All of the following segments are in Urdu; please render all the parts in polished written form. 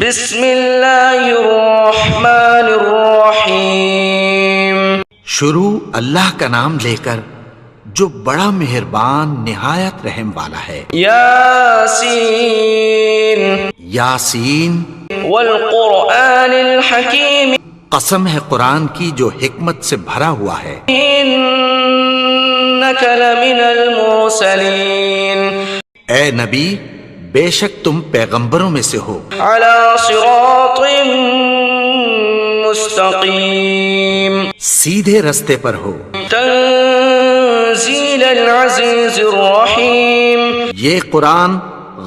بسم اللہ الرحمن الرحیم. شروع اللہ کا نام لے کر جو بڑا مہربان نہایت رحم والا ہے. یاسین یاسین والقرآن الحکیم. قسم ہے قرآن کی جو حکمت سے بھرا ہوا ہے. انک لمن المرسلین. اے نبی بے شک تم پیغمبروں میں سے ہو. علی صراط مستقیم. سیدھے رستے پر ہو. تنزیل العزیز الرحیم. یہ قرآن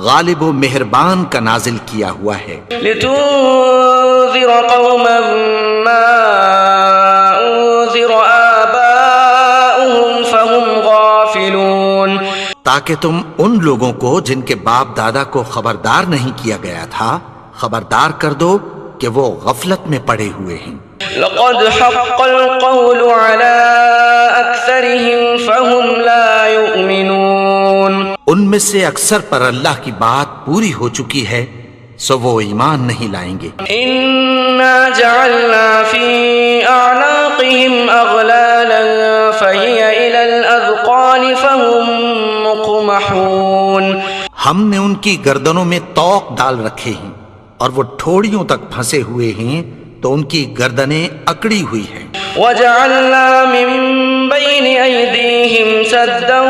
غالب و مہربان کا نازل کیا ہوا ہے. لتنذر قوما ما انذر آباؤهم فهم غافلون. تاکہ تم ان لوگوں کو جن کے باپ دادا کو خبردار نہیں کیا گیا تھا خبردار کر دو کہ وہ غفلت میں پڑے ہوئے ہیں. لقد حق القول على اکثرهم فهم لا يؤمنون. ان میں سے اکثر پر اللہ کی بات پوری ہو چکی ہے سو وہ ایمان نہیں لائیں گے. انا جعلنا في اعناقهم اغلالا فهي الى الاذقان فهم مقمحون. ہم نے ان کی گردنوں میں طوق ڈال رکھے ہیں اور وہ ٹھوڑیوں تک پھنسے ہوئے ہیں تو ان کی گردنیں اکڑی ہوئی ہیں. وجعلنا من بين ايديهم سدا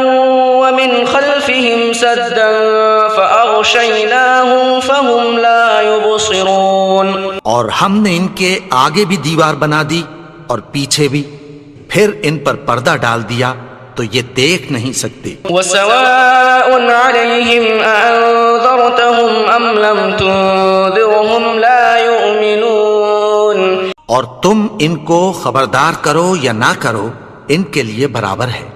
ومن خلفهم سدا فاغشيناهم فهم لا يبصرون. اور ہم نے ان کے آگے بھی دیوار بنا دی اور پیچھے بھی پھر ان پر پردہ ڈال دیا تو یہ دیکھ نہیں سکتے. وسواء عليهم أأنذرتهم أم لم تنذرهم لا يؤمنون. اور تم ان کو خبردار کرو یا نہ کرو ان کے لیے برابر ہے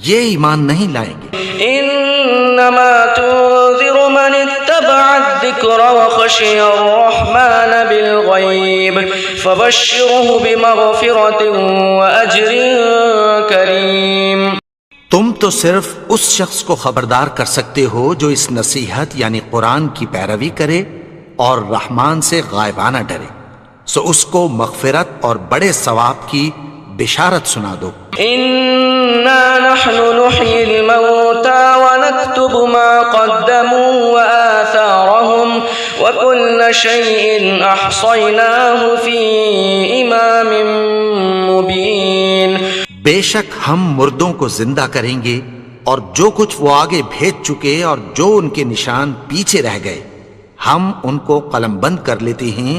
یہ ایمان نہیں لائیں گے. انما تنذر من اتبع الذکر وخشی الرحمن بالغیب فبشره بمغفرة واجر کریم. تم تو صرف اس شخص کو خبردار کر سکتے ہو جو اس نصیحت یعنی قرآن کی پیروی کرے اور رحمان سے غائبانہ ڈرے سو اس کو مغفرت اور بڑے ثواب کی بشارت سنا دو. انا نحن نحيي الموتى ونكتب ما قدموا وآثارهم وكل شيء احصيناه في امام مبين. بے شک ہم مردوں کو زندہ کریں گے اور جو کچھ وہ آگے بھیج چکے اور جو ان کے نشان پیچھے رہ گئے ہم ان کو قلم بند کر لیتے ہیں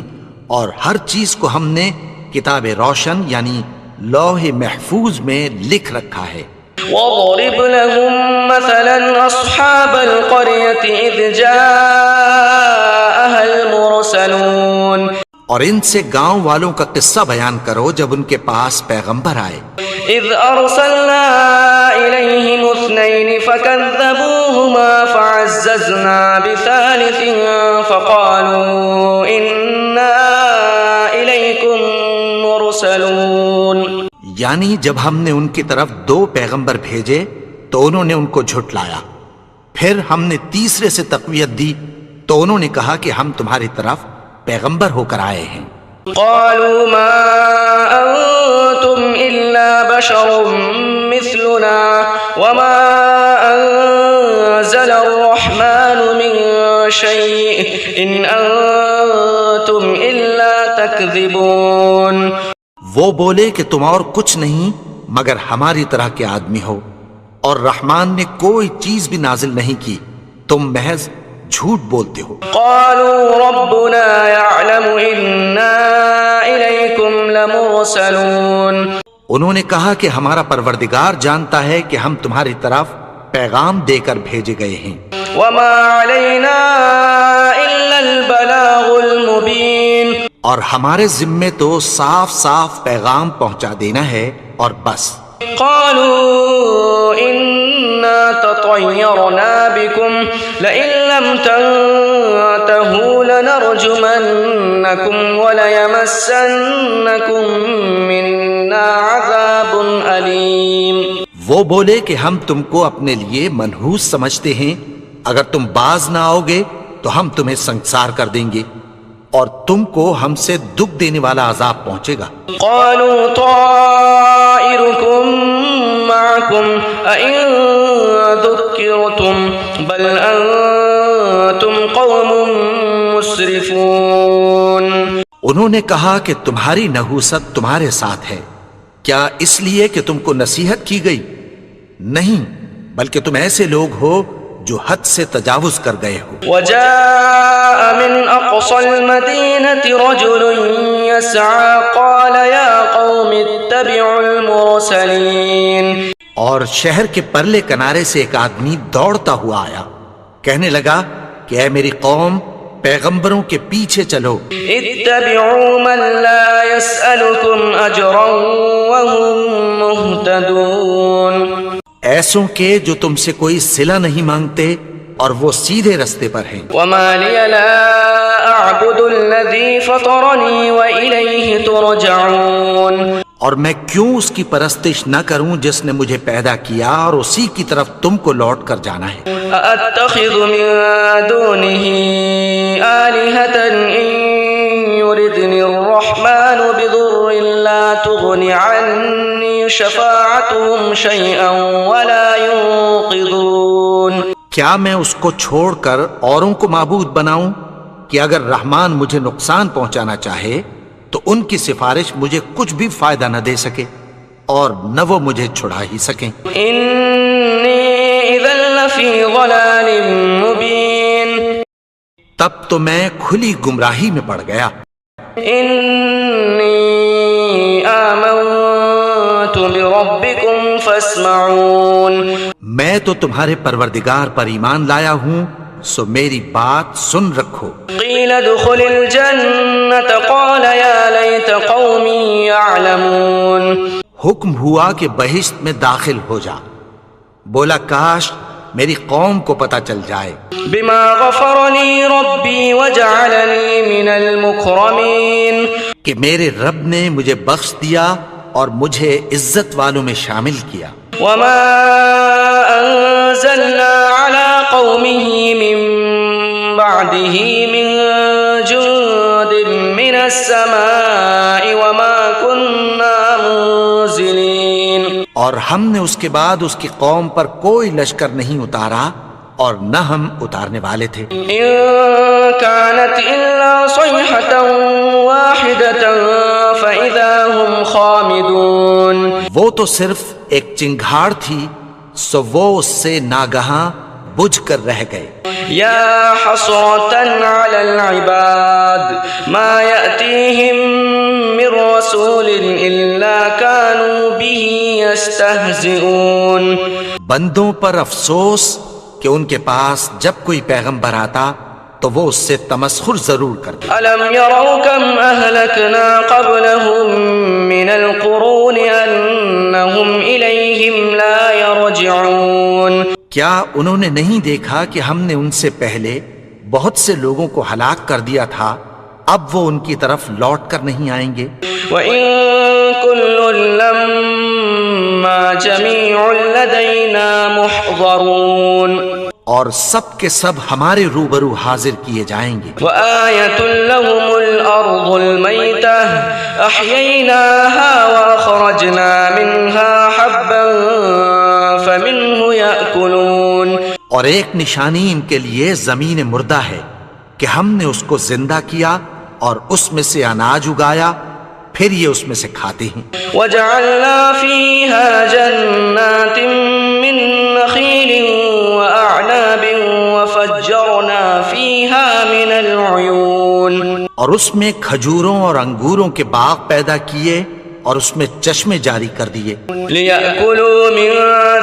اور ہر چیز کو ہم نے کتاب روشن یعنی لوح محفوظ میں لکھ رکھا ہے. وَاضْرِبْ لَهُمْ مَثَلًا أَصْحَابَ الْقَرْيَةِ إِذْ جَاءَهَا الْمُرْسَلُونَ. اور ان سے گاؤں والوں کا قصہ بیان کرو جب ان کے پاس پیغمبر آئے. إِذْ أَرْسَلْنَا إِلَيْهِمُ اثْنَيْنِ فَكَذَّبُوهُمَا فَعَزَّزْنَا بِثَالِثٍ فَقَالُوا إِنَّا إِلَيْكُمْ مُرْسَلُونَ. یعنی جب ہم نے ان کی طرف 2 پیغمبر بھیجے تو انہوں نے ان کو جھٹلایا پھر ہم نے تیسرے سے تقویت دی تو انہوں نے کہا کہ ہم تمہاری طرف پیغمبر ہو کر آئے ہیں. قالوا ما أنتم إلا بشر مثلنا وما أنزل الرحمن من شيء إن أنتم إلا تكذبون. وہ بولے کہ تم اور کچھ نہیں مگر ہماری طرح کے آدمی ہو اور رحمان نے کوئی چیز بھی نازل نہیں کی تم محض جھوٹ بولتے ہو. قالوا ربنا يعلم إنا إليكم لمرسلون. انہوں نے کہا کہ ہمارا پروردگار جانتا ہے کہ ہم تمہاری طرف پیغام دے کر بھیجے گئے ہیں. وما علينا إلا البلاغ المبين. اور ہمارے ذمے تو صاف صاف پیغام پہنچا دینا ہے اور بس. قالوا إنا تطيرنا بكم لئن لم تنتهوا لنرجمنكم وليمسنكم منا عذاب أليم. وہ بولے کہ ہم تم کو اپنے لیے منحوس سمجھتے ہیں اگر تم باز نہ آؤ گے تو ہم تمہیں سنسار کر دیں گے اور تم کو ہم سے دکھ دینے والا عذاب پہنچے گا۔ قالوا طائركم معكم أئن ذكرتم بل أنتم قوم مسرفون۔ انہوں نے کہا کہ تمہاری نحوست تمہارے ساتھ ہے، کیا اس لیے کہ تم کو نصیحت کی گئی؟ نہیں، بلکہ تم ایسے لوگ ہو جو حد سے تجاوز کر گئے ہو۔ وجاء من أقصى المدينة رجل يسعى قال يا قوم اتبعوا المرسلين۔ اور شہر کے پرلے کنارے سے ایک آدمی دوڑتا ہوا آیا، کہنے لگا کہ اے میری قوم، پیغمبروں کے پیچھے چلو۔ اتبعوا من لا يسألكم أجرا وهم مهتدون۔ ایسوں کے جو تم سے کوئی صلہ نہیں مانگتے اور وہ سیدھے رستے پر ہیں۔ وما لي لا أعبد الذي فطرني وإليه ترجعون۔ اور میں کیوں اس کی پرستش نہ کروں جس نے مجھے پیدا کیا اور اسی کی طرف تم کو لوٹ کر جانا ہے۔ أأتخذ من دونه آلهة إن يردني الرحمن بضر لا تغن عني شفاعتهم شيئا ولا ينقذون۔ کیا میں اس کو چھوڑ کر اوروں کو معبود بناؤں کہ اگر رحمان مجھے نقصان پہنچانا چاہے تو ان کی سفارش مجھے کچھ بھی فائدہ نہ دے سکے اور نہ وہ مجھے چھڑا ہی سکیں۔ إني إذا لفي ضلال مبين۔ تب تو میں کھلی گمراہی میں پڑ گیا۔ إني آمنت بربكم فاسمعون۔ میں تو تمہارے پروردگار پر ایمان لایا ہوں، سو میری بات سن رکھو۔ قيل ادخل الجنة قال يا ليت قومي يعلمون۔ حکم ہوا کہ بہشت میں داخل ہو جا، بولا کاش میری قوم کو پتہ چل جائے۔ بما غفر لي ربي وجعلني من المكرمين۔ کہ میرے رب نے مجھے بخش دیا اور مجھے عزت والوں میں شامل کیا۔ وما أنزلنا على قومه من بعده من جند من السماء وما كنا منزلين۔ اور ہم نے اس کے بعد اس کی قوم پر کوئی لشکر نہیں اتارا اور نہ ہم اتارنے والے تھے۔ إن كانت إلا صيحة واحدة فإذا هم خامدون۔ وہ تو صرف ایک چنگھاڑ تھی، سو وہ اس سے ناگہاں بجھ کر رہ گئے۔ يا حسرة على العباد ما يأتيهم من رسول إلا كانوا به يستهزئون۔ بندوں پر افسوس کہ ان کے پاس جب کوئی پیغمبر آتا تو وہ اس سے تمسخر ضرور کرتے۔ ألم يروا كم أهلكنا قبلهم من القرون أنهم إليهم لا يرجعون۔ کیا انہوں نے نہیں دیکھا کہ ہم نے ان سے پہلے بہت سے لوگوں کو ہلاک کر دیا تھا، اب وہ ان کی طرف لوٹ کر نہیں آئیں گے؟ وإن كل لما جميع لدينا محضرون۔ اور سب کے سب ہمارے روبرو حاضر کیے جائیں گے۔ وآية لهم الأرض الميتة أحييناها وأخرجنا منها حبا فمنه يأكلون۔ اور ایک نشانی ان کے لیے زمین مردہ ہے کہ ہم نے اس کو زندہ کیا اور اس میں سے اناج اگایا، پھر یہ اس میں سے کھاتے ہیں۔ وجعلنا فيها جنات من نخيل وأعناب وفجرنا فيها من العيون۔ اور اس میں کھجوروں اور انگوروں کے باغ پیدا کیے اور اس میں چشمے جاری کر دیے۔ ليأكلوا من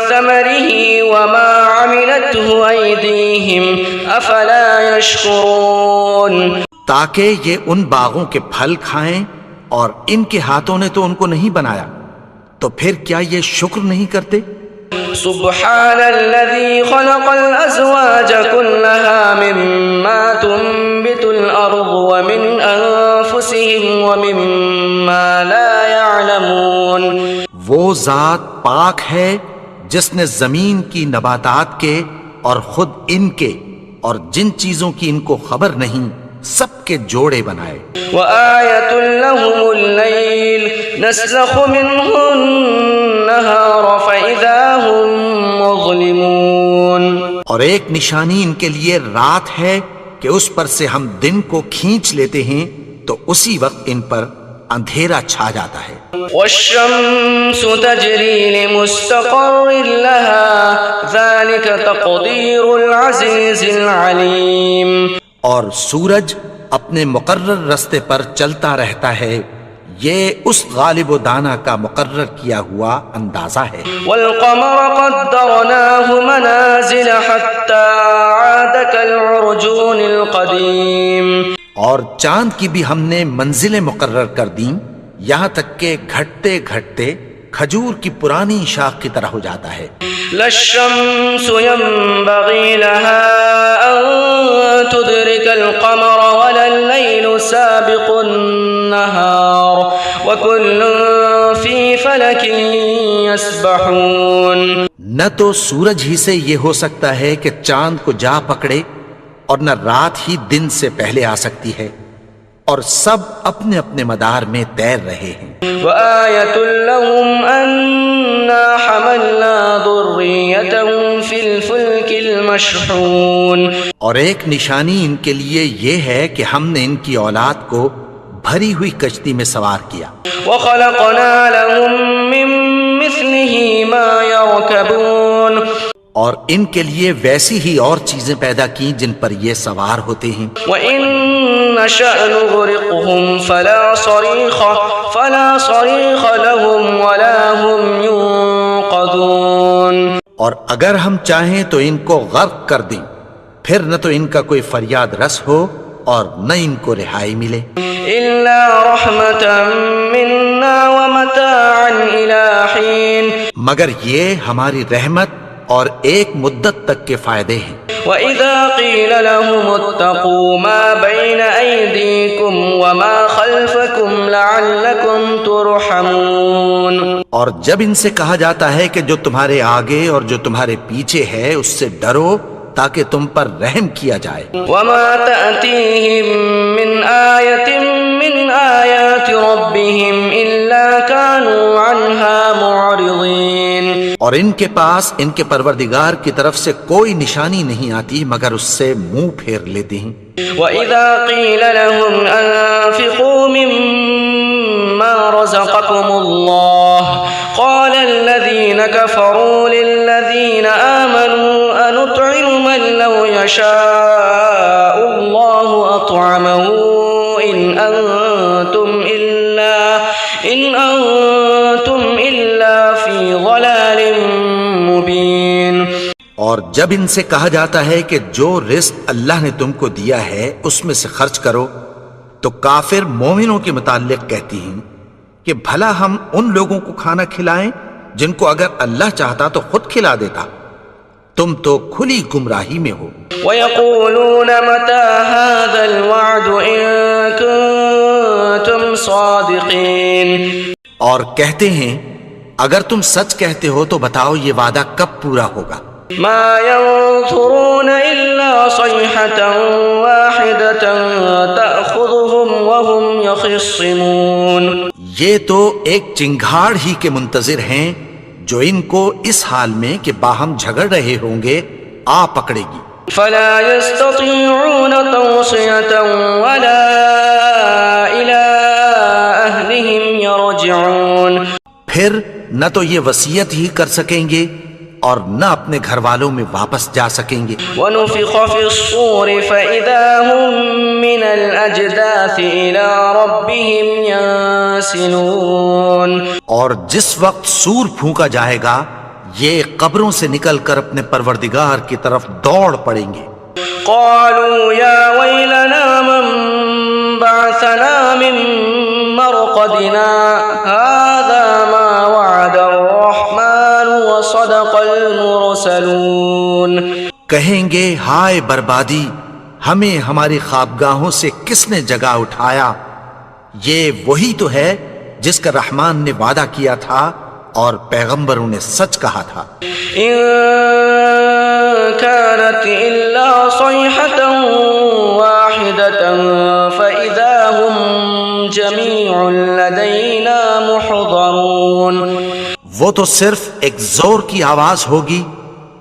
ثمره وما عملته أيديهم أفلا يشكرون۔ تاکہ یہ ان باغوں کے پھل کھائیں اور ان کے ہاتھوں نے تو ان کو نہیں بنایا، تو پھر کیا یہ شکر نہیں کرتے؟ سبحان الذي خلق الأزواج كلها مما تنبت الأرض ومن أنفسهم ومما لا يعلمون۔ وہ ذات پاک ہے جس نے زمین کی نباتات کے اور خود ان کے اور جن چیزوں کی ان کو خبر نہیں سب کے جوڑے بنائے. وآية لهم الليل نسلخ منه النهار فإذا هم مظلمون. اور ایک نشانی ان کے لیے رات ہے کہ اس پر سے ہم دن کو کھینچ لیتے ہیں تو اسی وقت ان پر اندھیرا چھا جاتا ہے. والشمس تجري لمستقر لها ذلك تقدير العزيز العليم. اور سورج اپنے مقرر رستے پر چلتا رہتا ہے، یہ اس غالب و دانا کا مقرر کیا ہوا اندازہ ہے. والقمر قدرناه منازل حتى عاد كالعرجون القديم. اور چاند کی بھی ہم نے منزلیں مقرر کر دیں یہاں تک کہ گھٹتے گھٹتے کھجور کی پرانی شاخ کی طرح ہو جاتا ہے. لا الشمس ينبغي لها أن تدرك القمر ولا الليل سابق النهار وكل في فلك يسبحون. نہ تو سورج ہی سے یہ ہو سکتا ہے کہ چاند کو جا پکڑے اور نہ رات ہی دن سے پہلے آ سکتی ہے، اور سب اپنے اپنے مدار میں تیر رہے ہیں. وآية لهم أنا حملنا ذريتهم في الفلك المشحون. اور ایک نشانی ان کے لیے یہ ہے کہ ہم نے ان کی اولاد کو بھری ہوئی کشتی میں سوار کیا. وخلقنا لهم من مثله ما يركبون. اور ان کے لیے ویسی ہی اور چیزیں پیدا کی جن پر یہ سوار ہوتے ہیں. وَإِن نَّشَأْ نُغْرِقْهُمْ فَلَا صَرِيخَ لَهُمْ وَلَا هُمْ يُنقَذُونَ. اور اگر ہم چاہیں تو ان کو غرق کر دیں، پھر نہ تو ان کا کوئی فریاد رس ہو اور نہ ان کو رہائی ملے. إِلَّا رَحْمَةً مِّنَّا وَمَتَاعًا إِلَىٰ حِينٍ. مگر یہ ہماری رحمت اور ایک مدت تک کے فائدے ہیں. وَإِذَا قِيلَ لَهُمُ اتَّقُوا مَا بَيْنَ أَيْدِيكُمْ وَمَا خَلْفَكُمْ لَعَلَّكُمْ تُرْحَمُونَ. اور جب ان سے کہا جاتا ہے کہ جو تمہارے آگے اور جو تمہارے پیچھے ہے اس سے ڈرو تاکہ تم پر رحم کیا جائے. وَمَا تَأْتِيهِم مِّنْ آيَةٍ مِّنْ آيَاتِ رَبِّهِمْ إِلَّا كَانُوا عَنْهَا مُعْرِضِينَ. اور ان کے پاس ان کے پروردگار کی طرف سے کوئی نشانی نہیں آتی مگر اس سے منہ پھیر لیتے ہیں. وَإِذَا قِيلَ لَهُمْ أَنفِقُوا مِمَّا رَزَقَكُمُ اللَّهُ قَالَ الَّذِينَ كَفَرُوا لِلَّذِينَ آمَنُوا أَنُطْعِمُ مَن لَّوْ يَشَاءُ اللَّهُ أَطْعَمَهُ إِنْ أَنتُمْ إِلَّا فِي ضَلَالٍ مُّبِينٍ. اور جب ان سے کہا جاتا ہے کہ جو رزق اللہ نے تم کو دیا ہے اس میں سے خرچ کرو تو کافر مومنوں کے متعلق کہتی ہیں کہ بھلا ہم ان لوگوں کو کھانا کھلائیں جن کو اگر اللہ چاہتا تو خود کھلا دیتا. تم تو کھلی گمراہی میں ہو. وَيَقُولُونَ مَتَى هَذَا الْوَعْدُ إِن كُنتُمْ صَادِقِينَ. اور کہتے ہیں اگر تم سچ کہتے ہو تو بتاؤ یہ وعدہ کب پورا ہوگا. مَا يَنظُرُونَ إِلَّا صَيْحَةً وَاحِدَةً تَأْخُذُهُمْ وَهُمْ يَخِصِّمُونَ. یہ تو ایک چنگھاڑ ہی کے منتظر ہیں جو ان کو اس حال میں کہ باہم جھگڑ رہے ہوں گے آ پکڑے گی. فَلَا يَسْتَطِيعُونَ تَوْصِيَةً وَلَا إِلَىٰ أَهْلِهِمْ يَرْجِعُونَ. پھر نہ تو یہ وصیت ہی کر سکیں گے اور نہ اپنے گھر والوں میں واپس جا سکیں گے. وَنُفِخَ فِي الصُّورِ فَإِذَا هُم مِّنَ الْأَجْدَاثِ إِلَىٰ رَبِّهِمْ يَنسِلُونَ. اور جس وقت سور پھونکا جائے گا یہ قبروں سے نکل کر اپنے پروردگار کی طرف دوڑ پڑیں گے. قَالُوا يَا وَيْلَنَا مَن بَعَثَنَا مِن مَّرْقَدِنَا هَٰذَا مَا وَعَدَ الرَّحْمَٰنُ وَصَدَقَ الْمُرْسَلُونَ. کہیں گے ہائے بربادی، ہمیں ہماری خوابگاہوں سے کس نے جگا اٹھایا؟ یہ وہی تو ہے جس کا رحمان نے وعدہ کیا تھا اور پیغمبروں نے سچ کہا تھا. إِن كَانَتْ إِلَّا صَيْحَةً واحدة فإذا هم جميع لدينا محضرون. وہ تو صرف ایک زور کی آواز ہوگی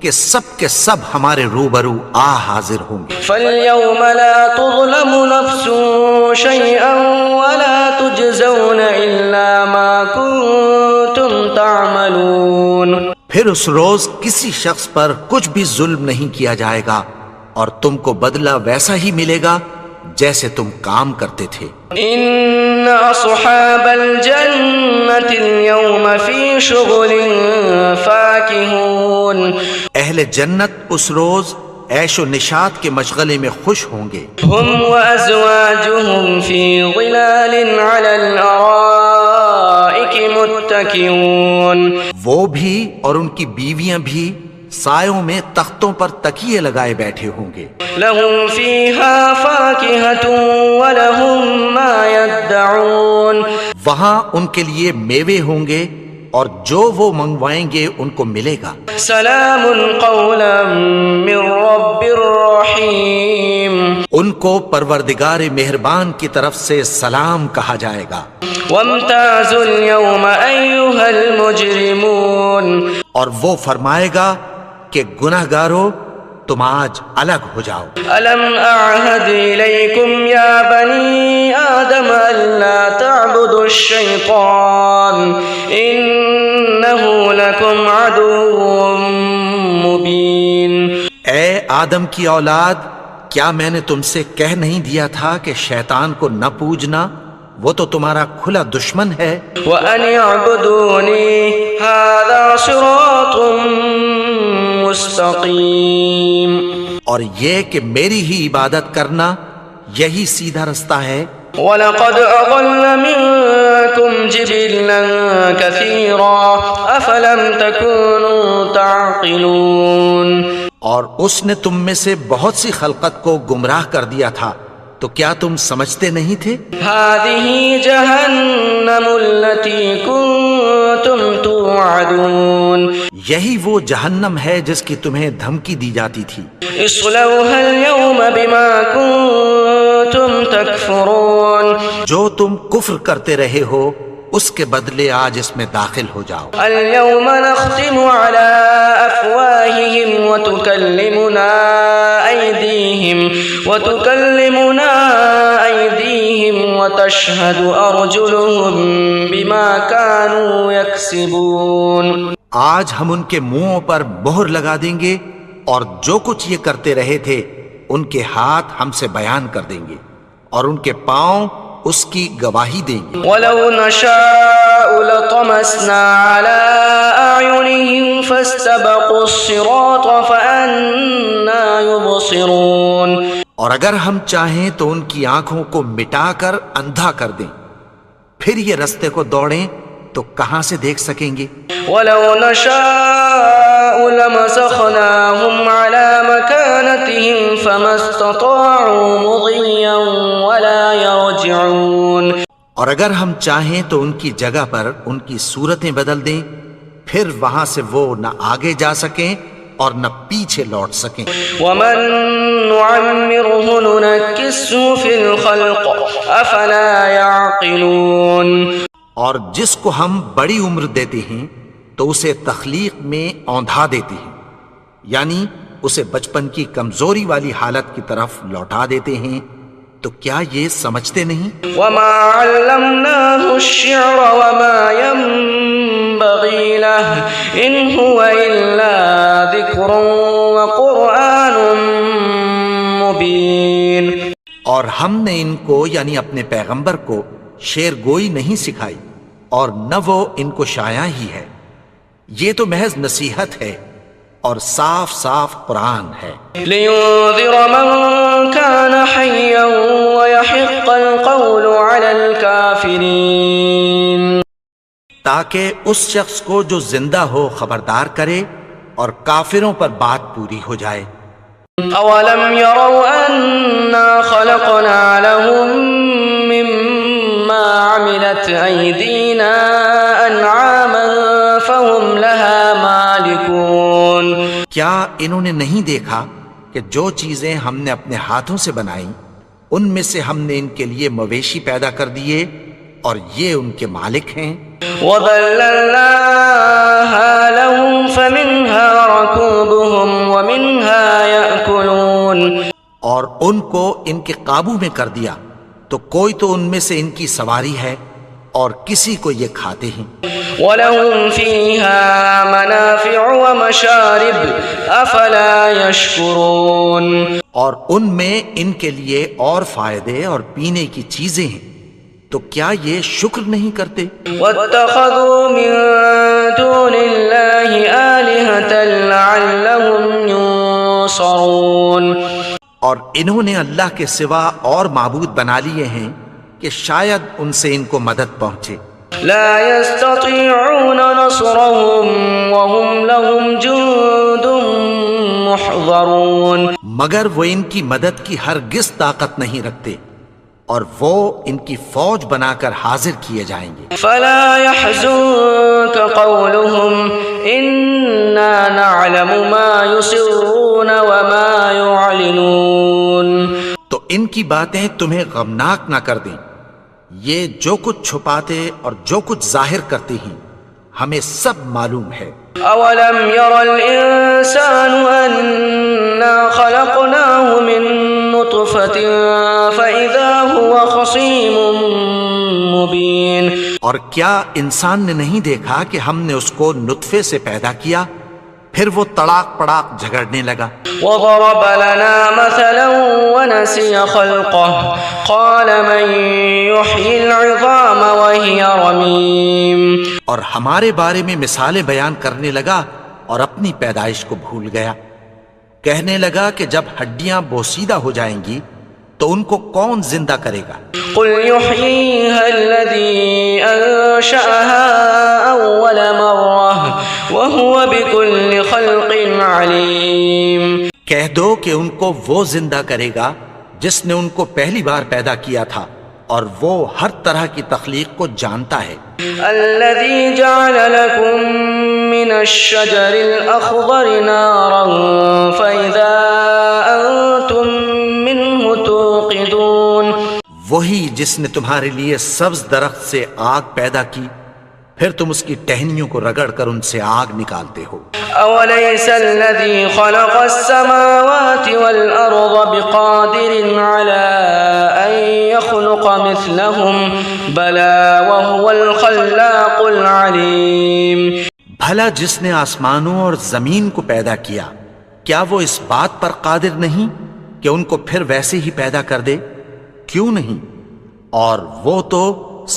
کہ سب کے سب ہمارے روبرو حاضر ہوں گے. فاليوم لا تظلم نفس شيئا ولا تجزون إلا ما كنتم تعملون. پھر اس روز کسی شخص پر کچھ بھی ظلم نہیں کیا جائے گا اور تم کو بدلہ ویسا ہی ملے گا جیسے تم کام کرتے تھے. إن أصحاب الجنة اليوم في شغل فاكهون. اہل جنت اس روز عیش و نشاط کے مشغلے میں خوش ہوں گے. هم وأزواجهم في ظلال على الأرائك متكئون. وہ بھی اور ان کی بیویاں بھی سایوں میں تختوں پر تکیے لگائے بیٹھے ہوں گے. لهم فيها فاكهة ولهم ما يدعون. وہاں ان کے لیے میوے ہوں گے اور جو وہ منگوائیں گے ان کو ملے گا. سلام قولا من رب رحیم. ان کو پروردگار مہربان کی طرف سے سلام کہا جائے گا. وامتازوا اليوم أيها المجرمون. اور وہ فرمائے گا کہ گناہگارو تم آج الگ ہو جاؤ. ألم أعهد إليكم يا بني آدم ألا تعبدوا الشيطان إنه لكم عدو مبين. اے آدم کی اولاد، کیا میں نے تم سے کہہ نہیں دیا تھا کہ شیطان کو نہ پوجنا، وہ تو تمہارا کھلا دشمن ہے. وَأَنِ اعْبُدُونِي هَذَا صِرَاطٌ مُسْتَقِيمٌ. اور یہ کہ میری ہی عبادت کرنا یہی سیدھا رستہ ہے. وَلَقَدْ أَضَلَّ مِنكُمْ جِبِلًّا كَثِيرًا أَفَلَمْ تَكُونُوا تَعْقِلُونَ. اور اس نے تم میں سے بہت سی خلقت کو گمراہ کر دیا تھا، تو کیا تم سمجھتے نہیں تھے؟ هَذِهِ جَهَنَّمُ الَّتِي كُنتُمْ تُوعَدُونَ. یہی وہ جہنم ہے جس کی تمہیں دھمکی دی جاتی تھی. اصْلَوْهَا الْيَوْمَ بِمَا كُنتُمْ تَكْفُرُونَ. جو تم کفر کرتے رہے ہو اس کے بدلے آج اس میں داخل ہو جاؤ. اليوم نختم على أفواههم وتكلمنا أيديهم وتشهد أرجلهم بما كانوا يكسبون. آج ہم ان کے منہوں پر مہر لگا دیں گے اور جو کچھ یہ کرتے رہے تھے ان کے ہاتھ ہم سے بیان کر دیں گے اور ان کے پاؤں اس کی گواہی دیں گے. ولو نشاء لطمسنا على أعينهم فاستبقوا الصراط فأنا يبصرون. اور اگر ہم چاہیں تو ان کی آنکھوں کو مٹا کر اندھا کر دیں، پھر یہ رستے کو دوڑیں تو کہاں سے دیکھ سکیں گے. ولو نشاء لمسخناهم على مكانتهم فما استطاعوا مضيا ولا يرجعون. اور اگر ہم چاہیں تو ان کی جگہ پر ان کی صورتیں بدل دیں، پھر وہاں سے وہ نہ آگے جا سکیں اور نہ پیچھے لوٹ سکیں. ومن نعمره ننكسه في الخلق افلا يعقلون. اور جس کو ہم بڑی عمر دیتے ہیں تو اسے تخلیق میں اوندھا دیتے ہیں، یعنی اسے بچپن کی کمزوری والی حالت کی طرف لوٹا دیتے ہیں. تو کیا یہ سمجھتے نہیں؟ وما علمناه الشعر وما ينبغي له ان هو الا ذكر وقرآن مبين. اور ہم نے ان کو یعنی اپنے پیغمبر کو شعر گوئی نہیں سکھائی اور نہ وہ ان کو شایع ہی ہے، یہ تو محض نصیحت ہے اور صاف صاف قرآن ہے. لينذر من كان حيا ويحق القول على الكافرين. تاکہ اس شخص کو جو زندہ ہو خبردار کرے اور کافروں پر بات پوری ہو جائے. اولم يروا انا خلقنا لهم مما عملت ايدينا انعاما فهم لها مالكون. کیا انہوں نے نہیں دیکھا کہ جو چیزیں ہم نے اپنے ہاتھوں سے بنائیں ان میں سے ہم نے ان کے لیے مویشی پیدا کر دیے اور یہ ان کے مالک ہیں. وَذَلَّلْنَاهَا لَهُمْ فَمِنْهَا رَكُوبُهُمْ وَمِنْهَا يَأْكُلُونَ اور ان کو ان کے قابو میں کر دیا تو کوئی تو ان میں سے ان کی سواری ہے اور کسی کو یہ کھاتے ہیں. وَلَهُمْ فِيهَا مَنَافِعُ وَمَشَارِبُ أَفَلَا يَشْكُرُونَ اور ان میں ان کے لیے اور فائدے اور پینے کی چیزیں ہیں تو کیا یہ شکر نہیں کرتے؟ وَاتَّخَذُوا مِن دُونِ اللَّهِ آلِهَةً لَعَلَّهُمْ يُنصَرُونَ اور انہوں نے اللہ کے سوا اور معبود بنا لیے ہیں کہ شاید ان سے ان کو مدد پہنچے. لا يستطيعون نصرهم وهم لهم جند محضرون مگر وہ ان کی مدد کی ہرگز طاقت نہیں رکھتے اور وہ ان کی فوج بنا کر حاضر کیے جائیں گے. فلا يحزنك قولهم إنا نعلم ما يسرون وما يعلنون تو ان کی باتیں تمہیں غمناک نہ کر دیں. یہ جو کچھ چھپاتے اور جو کچھ ظاہر کرتے ہیں ہمیں سب معلوم ہے. اولم ير الانسان انا خلقناه من نطفة فاذا هو خصيم مبين اور کیا انسان نے نہیں دیکھا کہ ہم نے اس کو نطفے سے پیدا کیا پھر وہ تڑاک پڑاک جھگڑنے لگا. وضرب لنا مثلا ونسي خلقه قال من يحيي العظام وهي رميم اور ہمارے بارے میں مثالیں بیان کرنے لگا اور اپني پیدائش کو بھول گیا. کہنے لگا کہ جب ہڈیاں بوسیدہ ہو جائیں گی تو ان کو کون زندہ کرے گا؟ قل يحييها الذي أنشأها أول مرة وهو بكل خلق عليم کہہ دو کہ ان کو وہ زندہ کرے گا جس نے ان کو پہلی بار پیدا کیا تھا اور وہ ہر طرح کی تخلیق کو جانتا ہے. الذي جعل لكم من الشجر الأخضر نارا فإذا أنتم منه توقدون وہی جس نے تمہارے لیے سبز درخت سے آگ پیدا کی پھر تم اس کی ٹہنیوں کو رگڑ کر ان سے آگ نکالتے ہو. أوليس الذي خلق السماوات والأرض بقادر على أن يخلق مثلهم بلى وهو الخلاق العليم بھلا جس نے آسمانوں اور زمین کو پیدا کیا کیا وہ اس بات پر قادر نہیں کہ ان کو پھر ویسے ہی پیدا کر دے؟ کیوں نہیں؟ اور وہ تو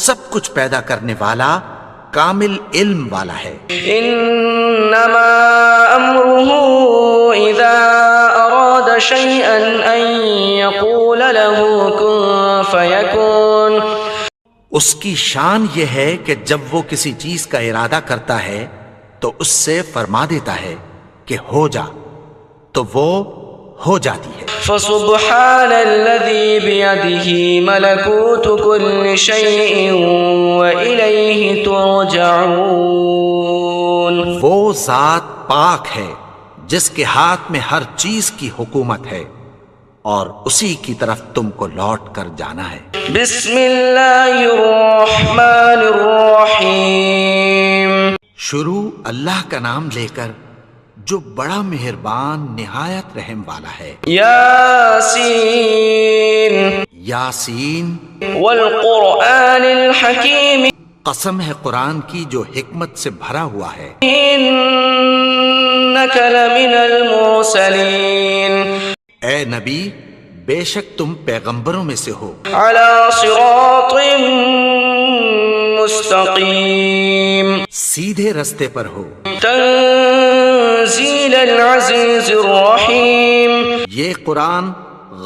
سب کچھ پیدا کرنے والا کامل علم والا ہے. انما امره اذا اراد شيئا ان يقول له كن فيكون اس کی شان یہ ہے کہ جب وہ کسی چیز کا ارادہ کرتا ہے تو اس سے فرما دیتا ہے کہ ہو جا تو وہ ہو جاتی ہے. فسبحان الذي بيده ملكوت كل شيء وإليه ترجعون وہ ذات پاک ہے جس کے ہاتھ میں ہر چیز کی حکومت ہے اور اسی کی طرف تم کو لوٹ کر جانا ہے. بسم اللہ الرحمن الرحیم شروع اللہ کا نام لے کر جو بڑا مہربان نہایت رحم والا ہے. یاسین یاسین والقرآن الحکیم قسم ہے قرآن کی جو حکمت سے بھرا ہوا ہے. انک لمن المرسلین اے نبی بے شک تم پیغمبروں میں سے ہو. علی صراط مستقیم سیدھے رستے پر ہو. تنزیل العزیز الرحیم یہ قرآن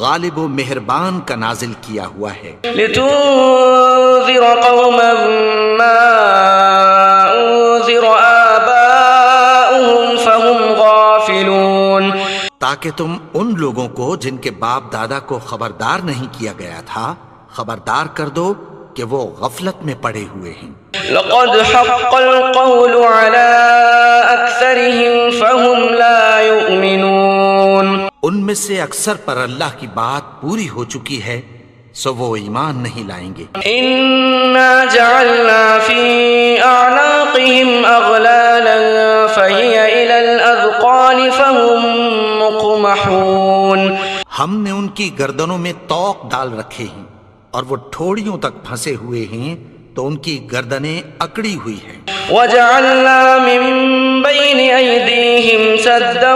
غالب و مہربان کا نازل کیا ہوا ہے. لتنذر قوما ما انذر آباؤهم فهم غافلون تاکہ تم ان لوگوں کو جن کے باپ دادا کو خبردار نہیں کیا گیا تھا خبردار کر دو کہ وہ غفلت میں پڑے ہوئے ہیں. لقد حق القول على أكثرهم فهم لا يؤمنون ان میں سے اکثر پر اللہ کی بات پوری ہو چکی ہے سو وہ ایمان نہیں لائیں گے۔ إنا جعلنا في أعناقهم أغلالا فهي إلى الأذقان فهم مقمحون۔ ہم نے ان کی گردنوں میں طوق ڈال رکھے ہیں اور وہ ٹھوڑیوں تک پھنسے ہوئے ہیں تو ان کی گردنیں اکڑی ہوئی ہیں۔ وجعلنا من بين أيديهم سدا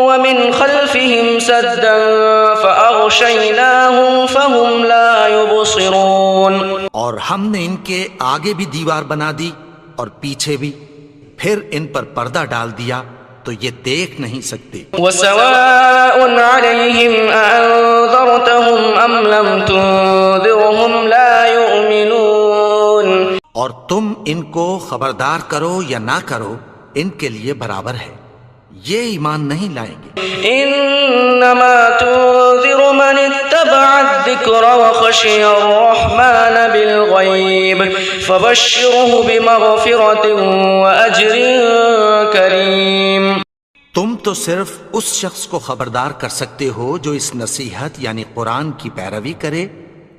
ومن خلفهم سدا فأغشيناهم فهم لا يبصرون۔ اور ہم نے ان کے آگے بھی دیوار بنا دی اور پیچھے بھی، پھر ان پر پردہ ڈال دیا تو یہ دیکھ نہیں سکتے۔ وسواء عليهم أأنذرتهم أم لم تنذرهم لا يؤمنون۔ اور تم ان کو خبردار کرو یا نہ کرو ان کے لیے برابر ہے، یہ ایمان نہیں لائیں گے۔ انما تنذر من اتبع الذکر وخشی الرحمن بالغیب فبشره بمغفرة واجر کریم۔ تم تو صرف اس شخص کو خبردار کر سکتے ہو جو اس نصیحت یعنی قرآن کی پیروی کرے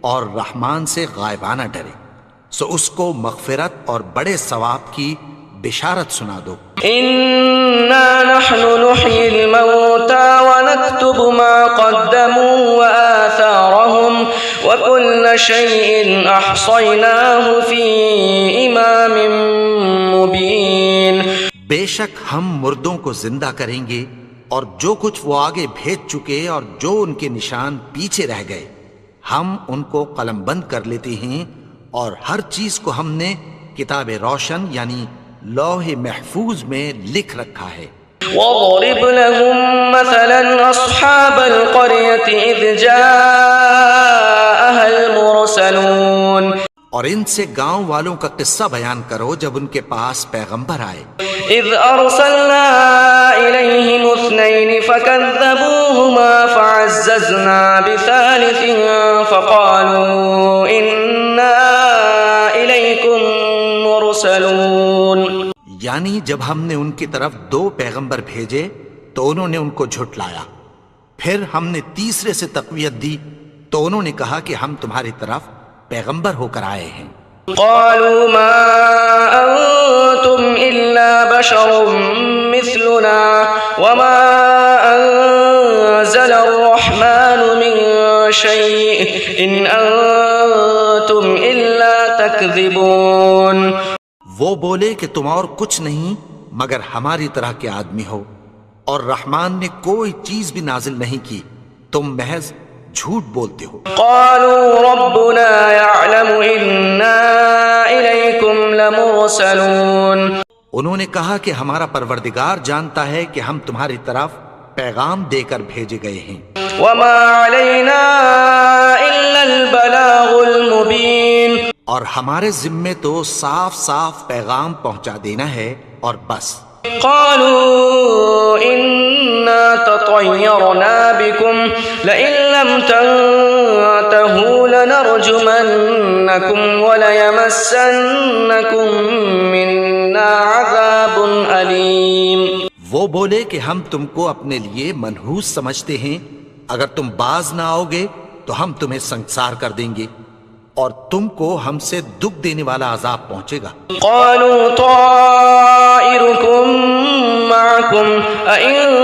اور رحمان سے غائبانہ ڈرے، سو اس کو مغفرت اور بڑے ثواب کی بشارت سنا دو۔ انا نحن نحيي الموتى ونكتب ما قدموا وآثارهم وكل شيء احصيناه في امام مبين۔ بے شک ہم مردوں کو زندہ کریں گے اور جو کچھ وہ آگے بھیج چکے اور جو ان کے نشان پیچھے رہ گئے ہم ان کو قلم بند کر لیتے ہیں، اور ہر چیز کو ہم نے کتاب روشن یعنی لوح محفوظ میں لکھ رکھا ہے۔ وَاضْرِبْ لَهُمْ مَثَلًا أَصْحَابَ الْقَرْيَةِ إِذْ جَاءَهَا الْمُرْسَلُونَ۔ اور ان سے گاؤں والوں کا قصہ بیان کرو جب ان کے پاس پیغمبر آئے۔ إِذْ أَرْسَلْنَا إِلَيْهِمُ اثْنَيْنِ فَكَذَّبُوهُمَا فَعَزَّزْنَا بِثَالِثٍ فَقَالُوا إِنَّا إِلَيْكُمْ مُرْسَلُونَ۔ یعنی جب ہم نے ان کی طرف 2 پیغمبر بھیجے تو انہوں نے ان کو جھٹلایا، پھر ہم نے تیسرے سے تقویت دی تو انہوں نے کہا کہ ہم تمہاری طرف پیغمبر ہو کر آئے ہیں۔ قالوا ما أنتم إلا بشر مثلنا وما أنزل الرحمن من شيء إن أنتم إلا تكذبون۔ وہ بولے کہ تم اور کچھ نہیں مگر ہماری طرح کے آدمی ہو، اور رحمان نے کوئی چیز بھی نازل نہیں کی، تم محض جھوٹ بولتے ہو۔ قالوا ربنا يعلم إنا إليكم لمرسلون۔ انہوں نے کہا کہ ہمارا پروردگار جانتا ہے کہ ہم تمہاری طرف پیغام دے کر بھیجے گئے ہیں۔ وما علينا إلا البلاغ المبين۔ اور ہمارے ذمے تو صاف صاف پیغام پہنچا دینا ہے اور بس۔ قالوا إنا تطيرنا بكم لئن لم تنتهوا لنرجمنكم وليمسنكم منا عذاب أليم۔ وہ بولے کہ ہم تم کو اپنے لیے منحوس سمجھتے ہیں، اگر تم باز نہ آؤ گے تو ہم تمہیں سنسار کر دیں گے اور تم کو ہم سے دکھ دینے والا عذاب پہنچے گا۔ قالوا طائركم معكم أئن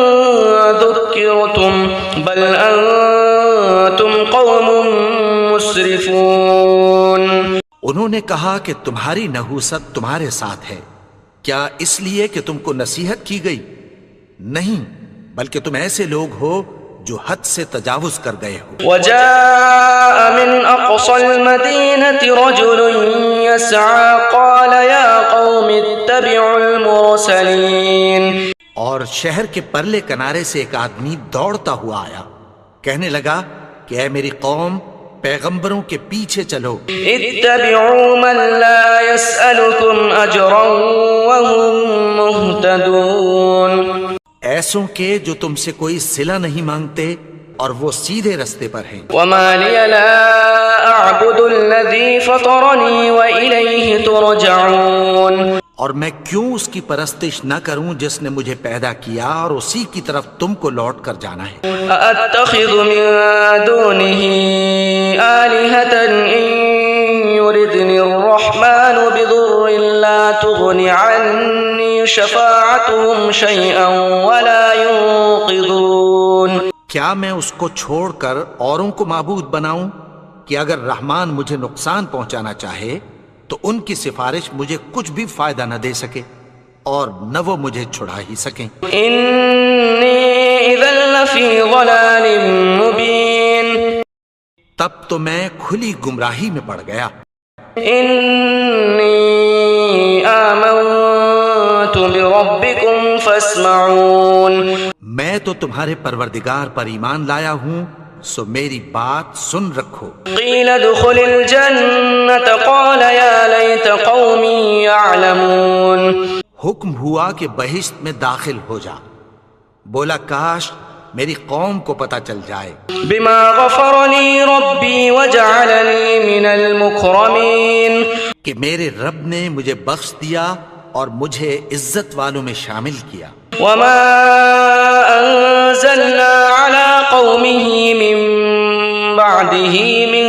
ذكرتم بل أنتم قوم مسرفون۔ انہوں نے کہا کہ تمہاری نحوست تمہارے ساتھ ہے، کیا اس لیے کہ تم کو نصیحت کی گئی؟ نہیں، بلکہ تم ایسے لوگ ہو جو حد سے تجاوز کر گئے ہو۔ وجاء من أقصى المدينة رجل يسعى قال يا قوم اتبعوا المرسلين۔ اور شہر کے پرلے کنارے سے ایک آدمی دوڑتا ہوا آیا، کہنے لگا کہ اے میری قوم، پیغمبروں کے پیچھے چلو۔ اتبعوا من لا يسألكم أجرا وهم مهتدون۔ ایسوں کے جو تم سے کوئی صلہ نہیں مانگتے اور وہ سیدھے رستے پر ہیں۔ وما لي لا أعبد الذي فطرني وإليه ترجعون، اور میں کیوں اس کی پرستش نہ کروں جس نے مجھے پیدا کیا اور اسی کی طرف تم کو لوٹ کر جانا ہے۔ أأتخذ من دونه آلهة إن يردني الرحمن بضر لا تغن عني شفاعتهم شيئا ولا ينقذون، کیا میں اس کو چھوڑ کر اوروں کو معبود بناؤں کہ اگر رحمان مجھے نقصان پہنچانا چاہے تو ان کی سفارش مجھے کچھ بھی فائدہ نہ دے سکے اور نہ وہ مجھے چھڑا ہی سکیں۔ إني إذا لفي ضلال مبين، تب تو میں کھلی گمراہی میں پڑ گیا۔ إني آمنت بربكم فاسمعون، میں تو تمہارے پروردگار پر ایمان لایا ہوں، سو میری بات سن رکھو۔ قيل ادخل الجنة قال يا ليت قومي يعلمون، حکم ہوا کہ بہشت میں داخل ہو جا، بولا کاش میری قوم کو پتہ چل جائے۔ بما غفر لي ربي وجعلني من المكرمين، کہ میرے رب نے مجھے بخش دیا اور مجھے عزت والوں میں شامل کیا۔ وما أنزلنا على قومه من بعده من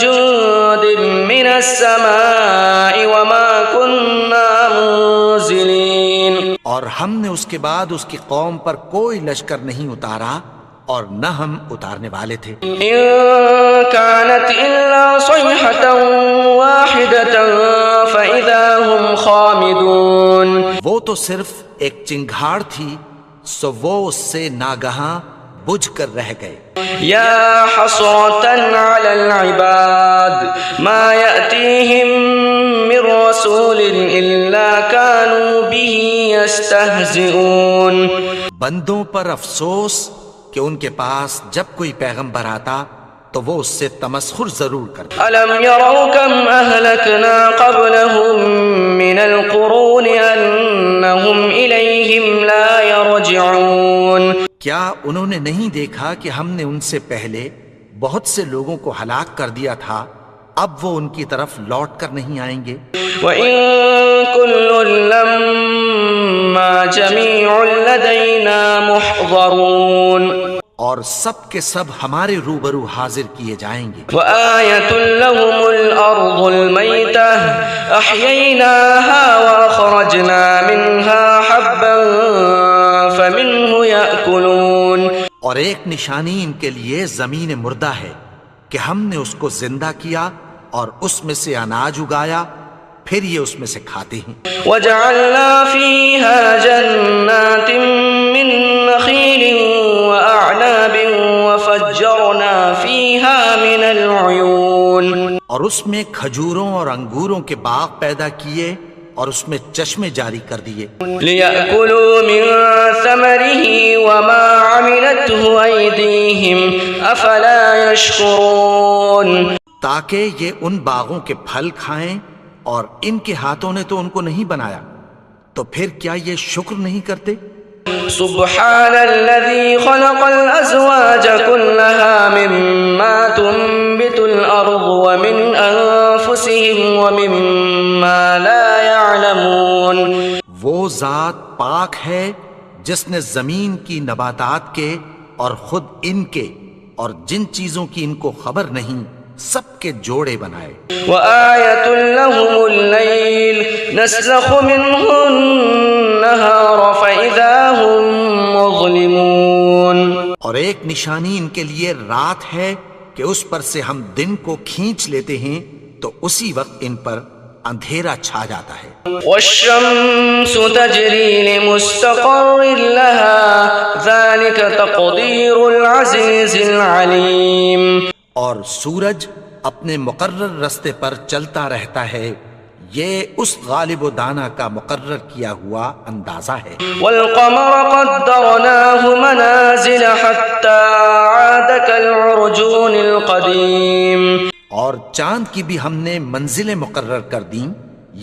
جند من السماء وما كنا منزلين، اور ہم نے اس کے بعد اس کی قوم پر کوئی لشکر نہیں اتارا اور نہ ہم اتارنے والے تھے۔ إن كانت إلا صيحة واحدة فإذا هم خامدون، وہ تو صرف ایک چنگھاڑ تھی، سو وہ اس سے ناگہاں بجھ کر رہ گئے۔ يا حسرة على العباد ما يأتيهم من رسول إلا كانوا به يستهزئون، بندوں پر افسوس کہ ان کے پاس جب کوئی پیغمبر آتا تو وہ اس سے تمسخر ضرور کرتے۔ ألم يروا كم أهلكنا قبلهم من القرون أنهم إليهم لا يرجعون، کیا انہوں نے نہیں دیکھا کہ ہم نے ان سے پہلے بہت سے لوگوں کو ہلاک کر دیا تھا، اب وہ ان کی طرف لوٹ کر نہیں آئیں گے؟ وإن كل لما جميع لدينا محضرون، اور سب کے سب ہمارے روبرو حاضر کیے جائیں گے۔ وآية لهم الأرض الميتة أحييناها وأخرجنا منها حبا فمنه يأكلون، اور ایک نشانی ان کے لیے زمین مردہ ہے کہ ہم نے اس کو زندہ کیا اور اس میں سے اناج اگایا، پھر یہ اس میں سے کھاتے ہیں۔ وجعلنا فيها جنات من نخيل وأعناب وفجرنا فيها من العيون، اور اس میں کھجوروں اور انگوروں کے باغ پیدا کیے اور اس میں چشمے جاری کر دیے، ليأكلوا من ثمره وما عملته أيديهم أفلا يشكرون، تاکہ یہ ان باغوں کے پھل کھائیں اور ان کے ہاتھوں نے تو ان کو نہیں بنایا، تو پھر کیا یہ شکر نہیں کرتے؟ سبحان الذي خلق الأزواج كلها مما تنبت الأرض ومن أنفسهم ومما لا يعلمون، وہ ذات پاک ہے جس نے زمین کی نباتات کے اور خود ان کے اور جن چیزوں کی ان کو خبر نہیں سب کے جوڑے بنائے۔ وآية لهم الليل نسلخ منه النهار فإذا هم مظلمون، اور ایک نشانی ان کے لیے رات ہے کہ اس پر سے ہم دن کو کھینچ لیتے ہیں تو اسی وقت ان پر اندھیرا چھا جاتا ہے۔ والشمس تجري لمستقر لها ذلك تقدير العزيز العليم، اور سورج اپنے مقرر رستے پر چلتا رہتا ہے، یہ اس غالب و دانا کا مقرر کیا ہوا اندازہ ہے۔ والقمر قدرناه منازل حتى عاد كالعرجون القديم، اور چاند کی بھی ہم نے منزلیں مقرر کر دیں،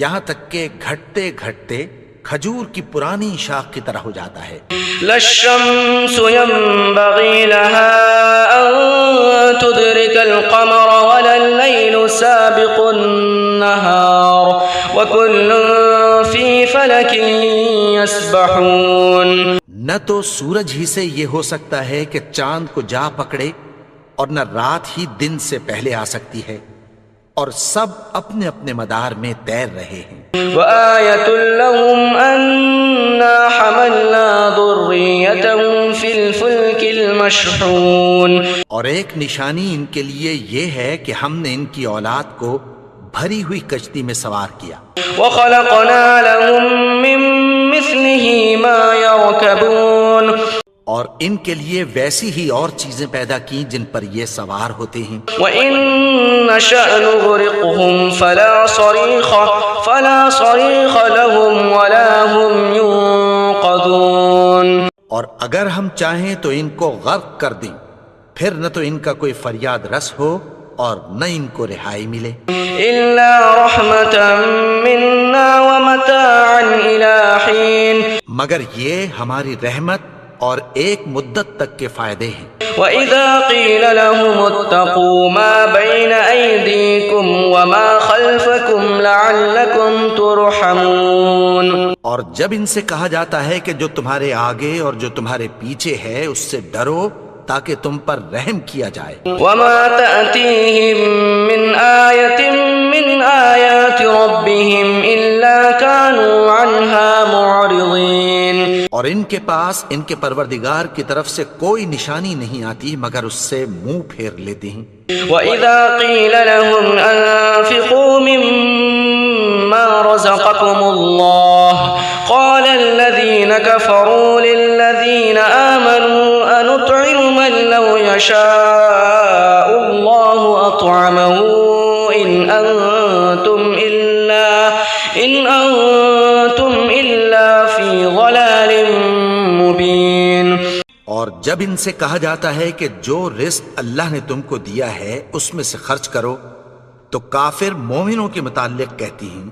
یہاں تک کہ گھٹتے گھٹتے کھجور کی پرانی شاخ کی طرح ہو جاتا ہے۔ لا الشمس ينبغي لها أن تدرك القمر ولا الليل سابق النهار وكل في فلك يسبحون۔ نہ تو سورج ہی سے یہ ہو سکتا ہے کہ چاند کو جا پکڑے، اور نہ رات ہی دن سے پہلے آ سکتی ہے، اور سب اپنے اپنے مدار میں تیر رہے ہیں۔ وآية لهم أنا حملنا ذريتهم في الفلك المشحون۔ اور ایک نشانی ان کے لیے یہ ہے کہ ہم نے ان کی اولاد کو بھری ہوئی کشتی میں سوار کیا۔ وخلقنا لهم من مثله ما يركبون۔ اور ان کے لیے ویسی ہی اور چیزیں پیدا کی جن پر یہ سوار ہوتے ہیں۔ وَإِن نَّشَأْ نُغْرِقْهُمْ فَلَا صَرِيخَ لَهُمْ وَلَا هُمْ يُنقَذُونَ۔ اور اگر ہم چاہیں تو ان کو غرق کر دیں، پھر نہ تو ان کا کوئی فریاد رس ہو اور نہ ان کو رہائی ملے۔ إِلَّا رَحْمَةً مِّنَّا وَمَتَاعًا إِلَىٰ حِينٍ۔ مگر یہ ہماری رحمت اور ایک مدت تک کے فائدے ہیں۔ وَإِذَا قِيلَ لَهُمُ اتَّقُوا مَا بَيْنَ أَيْدِيكُمْ وَمَا خَلْفَكُمْ لَعَلَّكُمْ تُرْحَمُونَ۔ اور جب ان سے کہا جاتا ہے کہ جو تمہارے آگے اور جو تمہارے پیچھے ہے اس سے ڈرو تاکہ تم پر رحم کیا جائے۔ وَمَا تَأْتِيهِم مِّنْ آيَةٍ مِّنْ آيَاتِ رَبِّهِمْ إِلَّا كَانُوا عَنْهَا مُعْرِضِينَ۔ اور ان کے پاس ان کے پروردگار کی طرف سے کوئی نشانی نہیں آتی مگر اس سے منہ پھیر لیتے ہیں۔ وَإِذَا قِيلَ لَهُمْ أَنفِقُوا مِمَّا رَزَقَكُمُ اللَّهُ قَالَ الَّذِينَ كَفَرُوا لِلَّذِينَ آمَنُوا أَنُطْعِمُ مَن لَّوْ يَشَاءُ اللَّهُ أَطْعَمَهُ إِنْ أَنتُمْ إِلَّا فِي ضَلَالٍ مُّبِينٍ۔ اور جب ان سے کہا جاتا ہے کہ جو رزق اللہ نے تم کو دیا ہے اس میں سے خرچ کرو، تو کافر مومنوں کے متعلق کہتی ہیں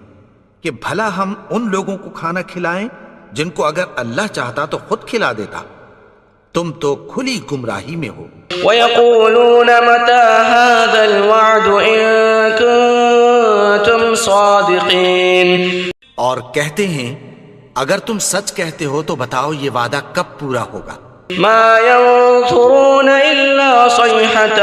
کہ بھلا ہم ان لوگوں کو کھانا کھلائیں جن کو اگر اللہ چاہتا تو خود کھلا دیتا، تم تو کھلی گمراہی میں ہو۔ وَيَقُولُونَ مَتَىٰ هَٰذَا الْوَعْدُ إِن كُنتُمْ صَادِقِينَ۔ اور کہتے ہیں اگر تم سچ کہتے ہو تو بتاؤ یہ وعدہ کب پورا ہوگا۔ مَا يَنظُرُونَ إِلَّا صَيْحَةً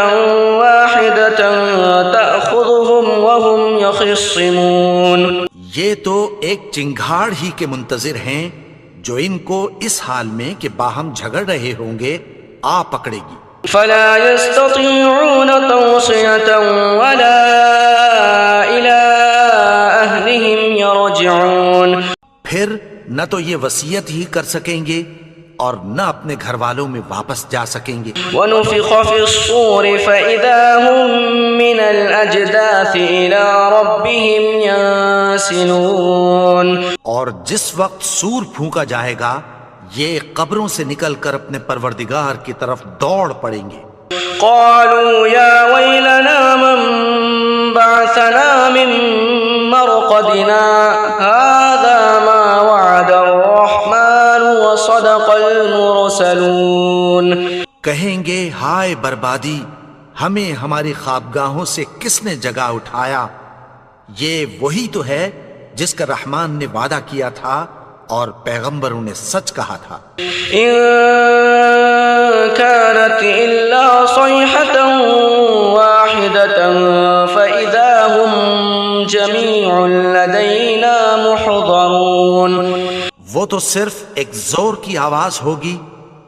وَاحِدَةً تَأْخُذُهُمْ وَهُمْ يَخِصِّمُونَ۔ یہ تو ایک چنگھاڑ ہی کے منتظر ہیں جو ان کو اس حال میں کہ باہم جھگڑ رہے ہوں گے آ پکڑے گی۔ فَلَا يَسْتَطِيعُونَ تَوْصِيَةً وَلَا إِلَىٰ أَهْلِهِمْ يَرْجِعُونَ۔ پھر نہ تو یہ وصیت ہی کر سکیں گے اور نہ اپنے گھر والوں میں واپس جا سکیں گے۔ وَنُفِخَ فِي الصُّورِ فَإِذَا هُم مِّنَ الْأَجْدَاثِ إِلَىٰ رَبِّهِمْ يَنسِلُونَ۔ اور جس وقت سور پھونکا جائے گا یہ قبروں سے نکل کر اپنے پروردگار کی طرف دوڑ پڑیں گے۔ قَالُوا يَا وَيْلَنَا مَن بَعَثَنَا مِن مَّرْقَدِنَا هَٰذَا مَا وَعَدَ الرَّحْمَٰنُ وَصَدَقَ الْمُرْسَلُونَ۔ کہیں گے ہائے بربادی، ہمیں ہماری خوابگاہوں سے کس نے جگا اٹھایا؟ یہ وہی تو ہے جس کا رحمان نے وعدہ کیا تھا اور پیغمبروں نے سچ کہا تھا۔ إِن كَانَتْ إِلَّا صَيْحَةً وَاحِدَةً فَإِذَا هُمْ جَمِيعٌ لَدَيْنَا مُحْضَرُونَ۔ وہ تو صرف ایک زور کی آواز ہوگی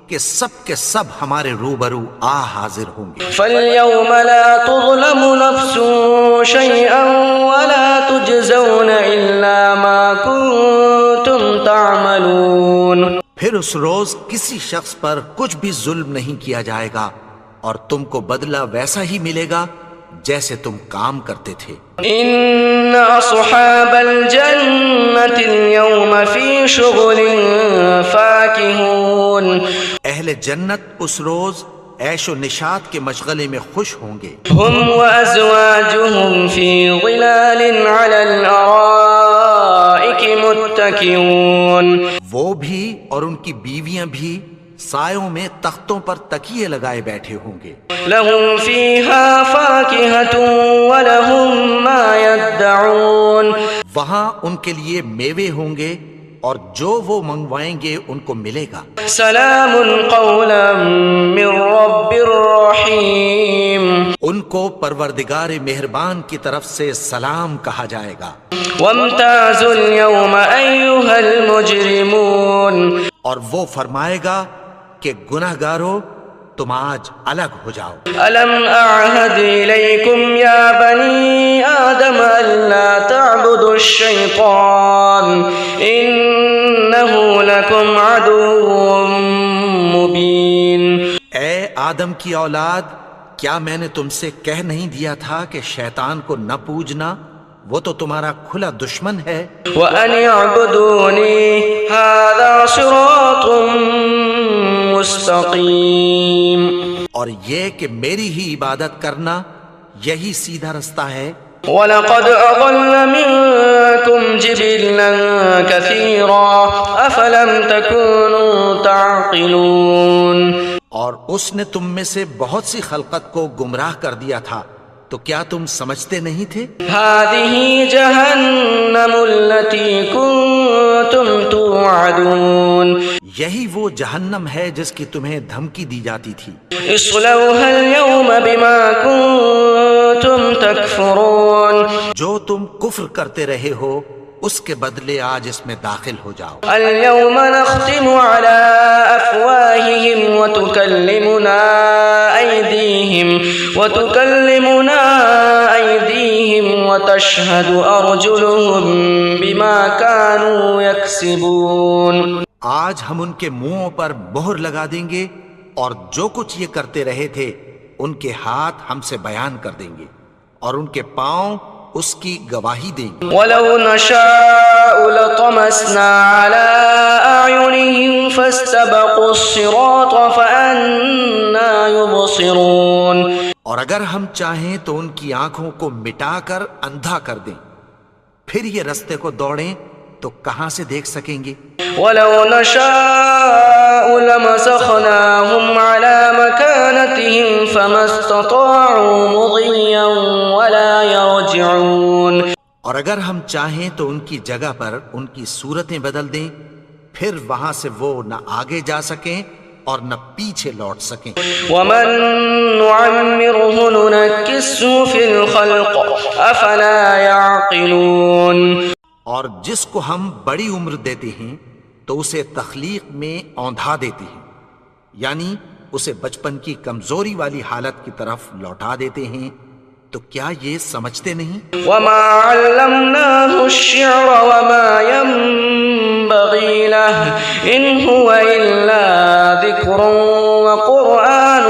کہ سب کے سب ہمارے روبرو حاضر ہوں گے۔ فَالْيَوْمَ لَا تُظْلَمُ نَفْسٌ شَيْئًا وَلَا تُجْزَوْنَ إِلَّا مَا كُنتُمْ تَعْمَلُونَ۔ پھر اس روز کسی شخص پر کچھ بھی ظلم نہیں کیا جائے گا اور تم کو بدلہ ویسا ہی ملے گا جیسے تم کام کرتے تھے۔ إِنَّ أَصْحَابَ الْجَنَّةِ الْيَوْمَ فِي شُغُلٍ فَاكِهُونَ۔ اہل جنت اس روز عیش و نشاط کے مشغلے میں خوش ہوں گے۔ هُمْ وَأَزْوَاجُهُمْ فِي ظِلَالٍ عَلَى الْأَرَائِكِ مُتَّكِئُونَ۔ اور ان کی بیویاں بھی سایوں میں تختوں پر تکیے لگائے بیٹھے ہوں گے. لهم فيها فاكهة ولهم ما يدعون. وہاں ان کے لیے میوے ہوں گے اور جو وہ منگوائیں گے ان کو ملے گا. سلام قولا من رب رحیم. ان کو پروردگار مہربان کی طرف سے سلام کہا جائے گا. وامتازوا اليوم أيها المجرمون. اور وہ فرمائے گا کہ گناہگارو تم آج الگ ہو جاؤ. ألم أعهد إليكم يا بني آدم ألا تعبدوا الشيطان إنه لكم عدو مبين. اے آدم کی اولاد، کیا میں نے تم سے کہہ نہیں دیا تھا کہ شیطان کو نہ پوجنا، وہ تو تمہارا کھلا دشمن ہے. وَأَنِ اعْبُدُونِي هَذَا صِرَاطٌ مُسْتَقِيمٌ. اور یہ کہ میری ہی عبادت کرنا یہی سیدھا رستہ ہے. وَلَقَدْ أَضَلَّ مِنكُمْ جِبِلًّا كَثِيرًا أَفَلَمْ تَكُونُوا تَعْقِلُونَ. اور اس نے تم میں سے بہت سی خلقت کو گمراہ کر دیا تھا، تو کیا تم سمجھتے نہیں تھے؟ هذه جهنم التي كنتم توعدون. یہی وہ جہنم ہے جس کی تمہیں دھمکی دی جاتی تھی. اصلوها اليوم بما كنتم تكفرون. جو تم کفر کرتے رہے ہو اس کے بدلے آج اس میں داخل ہو جاؤ. اليوم نختم على أفواههم وتكلمنا أيديهم وتشهد أرجلهم بما كانوا يكسبون. آج ہم ان کے منہوں پر مہر لگا دیں گے اور جو کچھ یہ کرتے رہے تھے ان کے ہاتھ ہم سے بیان کر دیں گے اور ان کے پاؤں اس کی گواہی دیں گے. ولو نشاء لطمسنا على أعينهم فاستبقوا الصراط فأنا يبصرون. اور اگر ہم چاہیں تو ان کی آنکھوں کو مٹا کر اندھا کر دیں، پھر یہ رستے کو دوڑیں تو کہاں سے دیکھ سکیں گے. ولو نشاء لمسخناهم على مكانتهم فما استطاعوا مضيا ولا يرجعون. اور اگر ہم چاہیں تو ان کی جگہ پر ان کی صورتیں بدل دیں، پھر وہاں سے وہ نہ آگے جا سکیں اور نہ پیچھے لوٹ سکیں. ومن نعمره ننكسه في الخلق افلا يعقلون. اور جس کو ہم بڑی عمر دیتے ہیں تو اسے تخلیق میں اوندھا دیتے ہیں، یعنی اسے بچپن کی کمزوری والی حالت کی طرف لوٹا دیتے ہیں. تو کیا یہ سمجھتے نہیں؟ وما علمناه الشعر وما ينبغي له ان هو الا ذكر وقرآن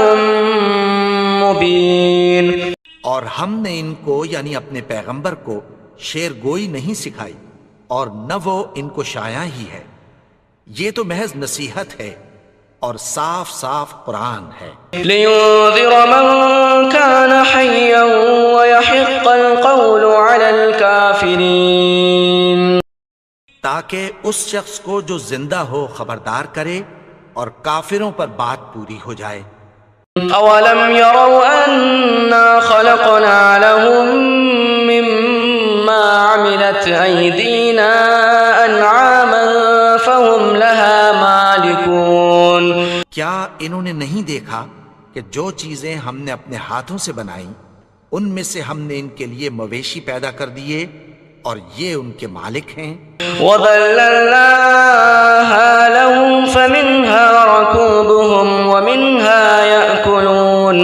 مبين. اور ہم نے ان کو یعنی اپنے پیغمبر کو شعر گوئی نہیں سکھائی اور نہ وہ ان کو شایع ہی ہے، یہ تو محض نصیحت ہے اور صاف صاف قرآن ہے. لينذر من كان حيا ويحق القول على الكافرين. تاکہ اس شخص کو جو زندہ ہو خبردار کرے اور کافروں پر بات پوری ہو جائے. اولم يروا انا خلقنا لهم مما عملت ايدينا انعاما فهم لها مالكون. کیا انہوں نے نہیں دیکھا کہ جو چیزیں ہم نے اپنے ہاتھوں سے بنائیں ان میں سے ہم نے ان کے لیے مویشی پیدا کر دیے اور یہ ان کے مالک ہیں. وَذَلَّلْنَاهَا لَهُمْ فَمِنْهَا رَكُوبُهُمْ وَمِنْهَا يَأْكُلُونَ.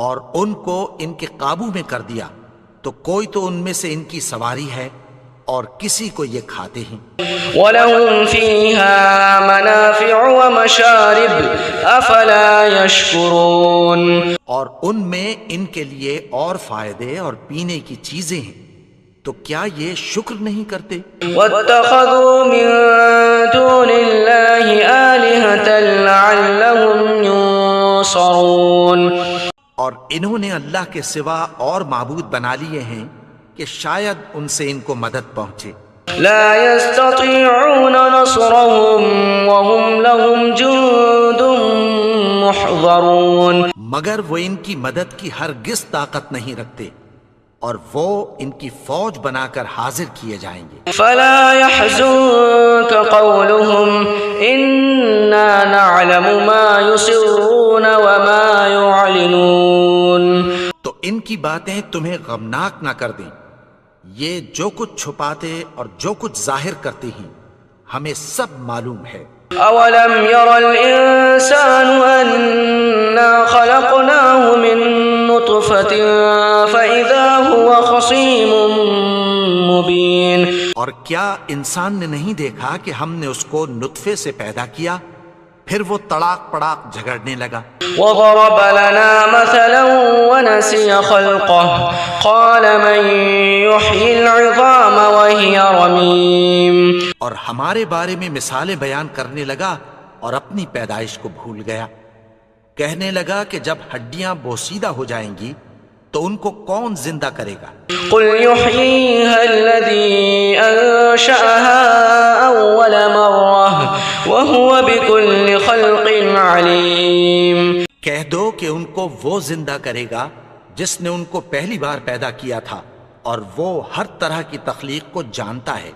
اور ان کو ان کے قابو میں کر دیا تو کوئی تو ان میں سے ان کی سواری ہے اور کسی کو یہ کھاتے ہیں. وَلَهُمْ فِيهَا مَنَافِعُ وَمَشَارِبُ أَفَلَا يَشْكُرُونَ. اور ان میں ان کے لیے اور فائدے اور پینے کی چیزیں ہیں، تو کیا یہ شکر نہیں کرتے؟ وَاتَّخَذُوا مِن دُونِ اللَّهِ آلِهَةً لَعَلَّهُمْ يُنصَرُونَ. اور انہوں نے اللہ کے سوا اور معبود بنا لیے ہیں کہ شاید ان سے ان کو مدد پہنچے. لا يستطيعون نصرهم وهم لهم جند محضرون مگر وہ ان کی مدد کی ہرگز طاقت نہیں رکھتے اور وہ ان کی فوج بنا کر حاضر کیے جائیں گے. فلا يحزنك قولهم إنا نعلم ما يسرون وما يعلنون. تو ان کی باتیں تمہیں غمناک نہ کر دیں. یہ جو کچھ چھپاتے اور جو کچھ ظاہر کرتے ہیں ہمیں سب معلوم ہے. أولم ير الإنسان أنا خلقناه من نطفة فإذا هو خصيم مبين. اور کیا انسان نے نہیں دیکھا کہ ہم نے اس کو نطفے سے پیدا کیا پھر وہ تڑاک پڑاک جھگڑنے لگا. وضرب لنا مثلا ونسي خلقه قال من يحيي العظام وهي رميم. اور ہمارے بارے میں مثالیں بیان کرنے لگا اور اپنی پیدائش کو بھول گیا. کہنے لگا کہ جب ہڈیاں بوسیدہ ہو جائیں گی تو ان کو کون زندہ کرے گا. قل يحييها الذي أنشأها أول مرة وهو بكل خلق عليم. کہہ دو کہ ان کو وہ زندہ کرے گا جس نے ان کو پہلی بار پیدا کیا تھا اور وہ ہر طرح کی تخلیق کو جانتا ہے.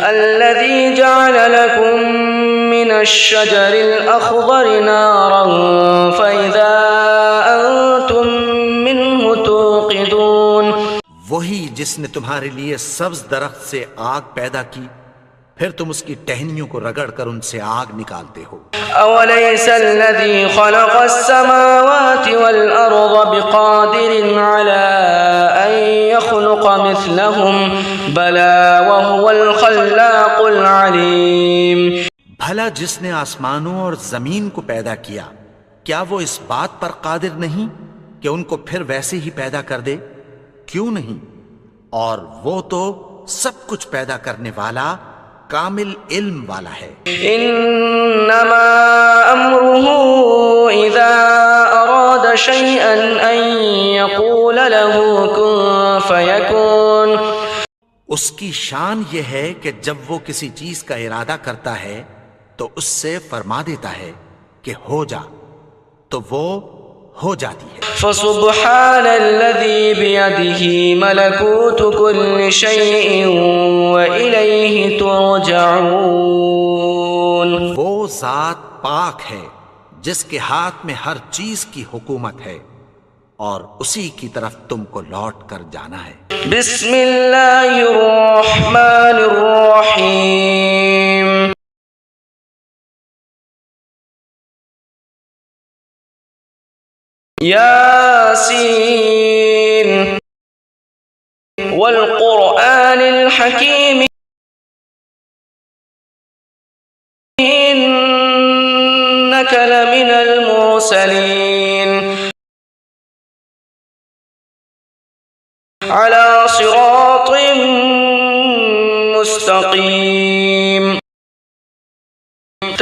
الذي جعل لكم من الشجر الأخضر نارا فإذا أنتم منه توقدون. وہی جس نے تمہارے لیے سبز درخت سے آگ پیدا کی پھر تم اس کی ٹہنیوں کو رگڑ کر ان سے آگ نکالتے ہو. أوليس الذي خلق السماوات والأرض بقادر على أن يخلق مثلهم بلى وهو الخلاق العليم. بھلا جس نے آسمانوں اور زمین کو پیدا کیا کیا وہ اس بات پر قادر نہیں کہ ان کو پھر ویسے ہی پیدا کر دے؟ کیوں نہیں؟ اور وہ تو سب کچھ پیدا کرنے والا کامل علم والا ہے. انما امره اذا اراد شيئا ان يقول له كن فيكون. اس کی شان یہ ہے کہ جب وہ کسی چیز کا ارادہ کرتا ہے تو اس سے فرما دیتا ہے کہ ہو جا تو وہ ہو جاتی ہے. فسبحان الذي بيده ملكوت كل شيء وإليه ترجعون. وہ ذات پاک ہے جس کے ہاتھ میں ہر چیز کی حکومت ہے اور اسی کی طرف تم کو لوٹ کر جانا ہے. بسم اللہ الرحمن الرحیم. یاسین والقرآن الحکیم انک لمن المرسلین على صراط مستقیم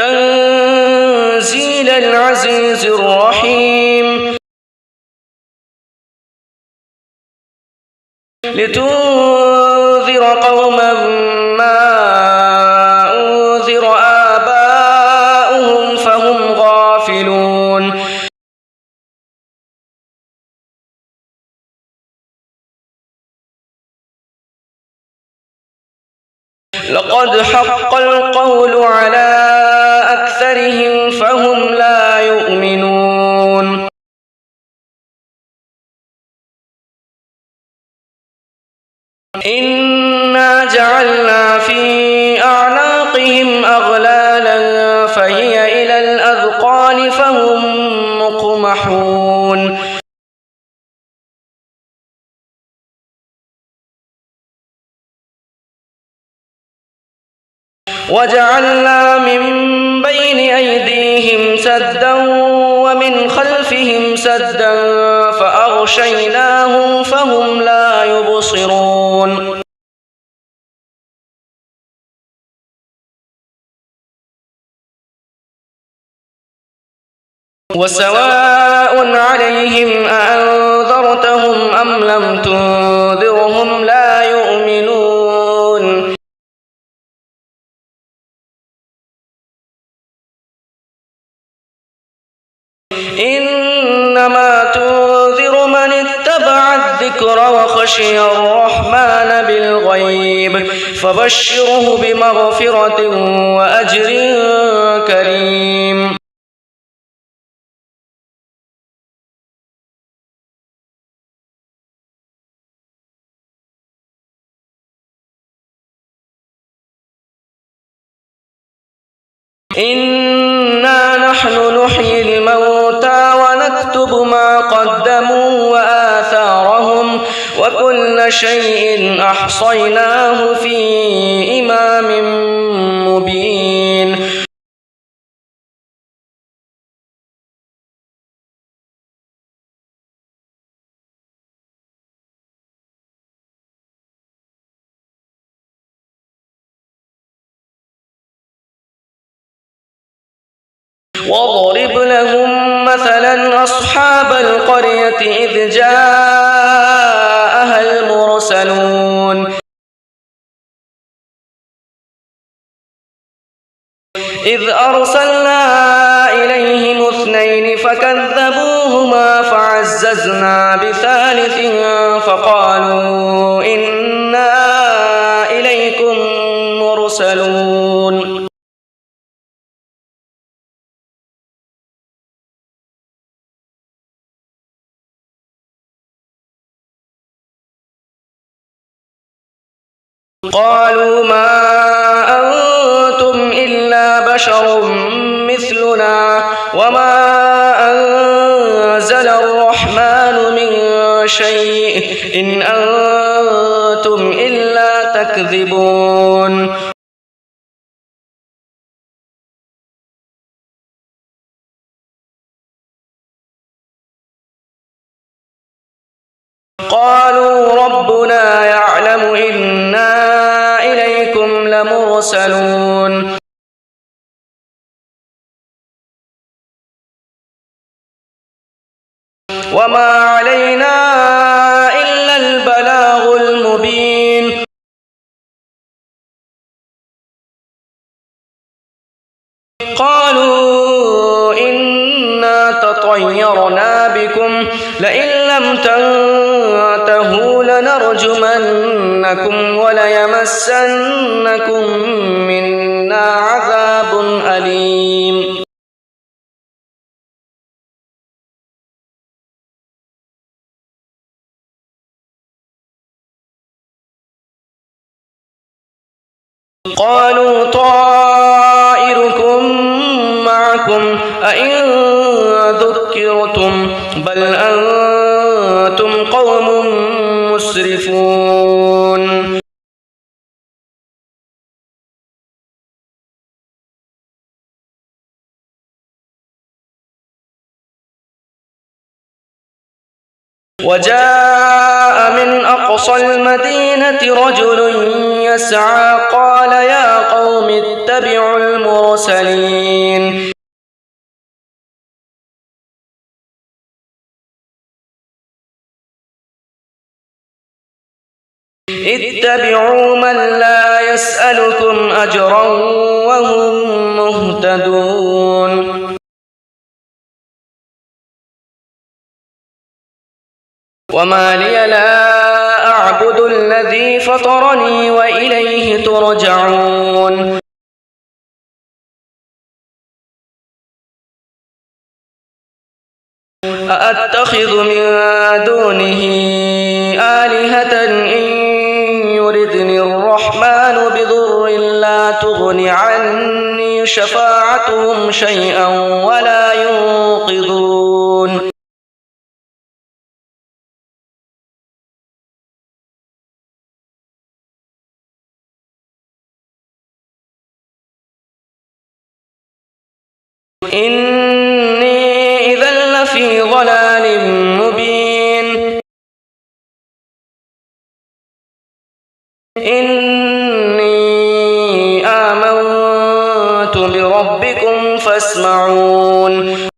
تنزیل العزیز الرحیم لتنذر قوما ما أنذر آباؤهم فهم غافلون. لقد حق القول على أكثرهم فهم لا يؤمنون. إنا جعلنا في أعناقهم أغلالا فهي إلى الأذقان فهم مقمحون. وجعلنا من بين أيديهم سدا ومن خلفهم سدا فأغشيناهم فهم لا يبصرون. وسواء عليهم أأنذرتهم أم لم تنذرهم لا يؤمنون. إنما تنذر من اتبع الذكر وخشي الرحمن بالغيب فبشره بمغفرة وأجر كريم. إنا نحن نحيي الموتى ونكتب ما قدموا وآثارهم وكل شيء أحصيناه في إمام مبين. واضرب لهم مثلا أصحاب القرية إذ جاءها المرسلون إذ أرسلنا إليهم اثنين فكذبوهما فعززنا بثالث فقالوا إنا إليكم مرسلون. قالوا ما أنتم إلا بشر مثلنا وما أنزل الرحمن من شيء إن أنتم إلا تكذبون. قالوا ربنا يعلم إنا إليكم لمرسلون. وما علينا إلا البلاغ المبين. قالوا إنا تطيرنا بكم لئن لم تنتهوا لنرجمنكم وليمسنكم منا عذاب أليم. قالوا طائركم معكم أئن ذكرتم بل أنتم قوم مسرفون. وجاء من أقصى المدينة رجل يسعى قال يا قوم اتبعوا المرسلين. اتبعوا من لا يسألكم أجرا وهم مهتدون. وما لي لا أعبد الذي فطرني وإليه ترجعون. أأتخذ من دونه آلهة إن يردني الرحمن بضر لا تغن عني شفاعتهم شيئا ولا ينقذون. إني إذا لفي ضلال مبين. إني آمنت بربكم فاسمعون.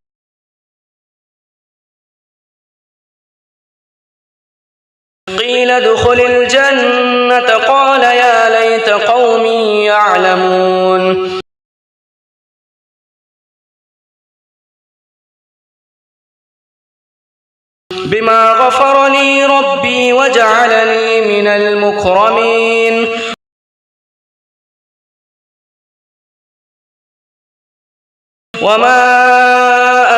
قيل ادخل الجنة قال يا ليت قومي يعلمون. بما غفر لي ربي وجعلني من المكرمين وما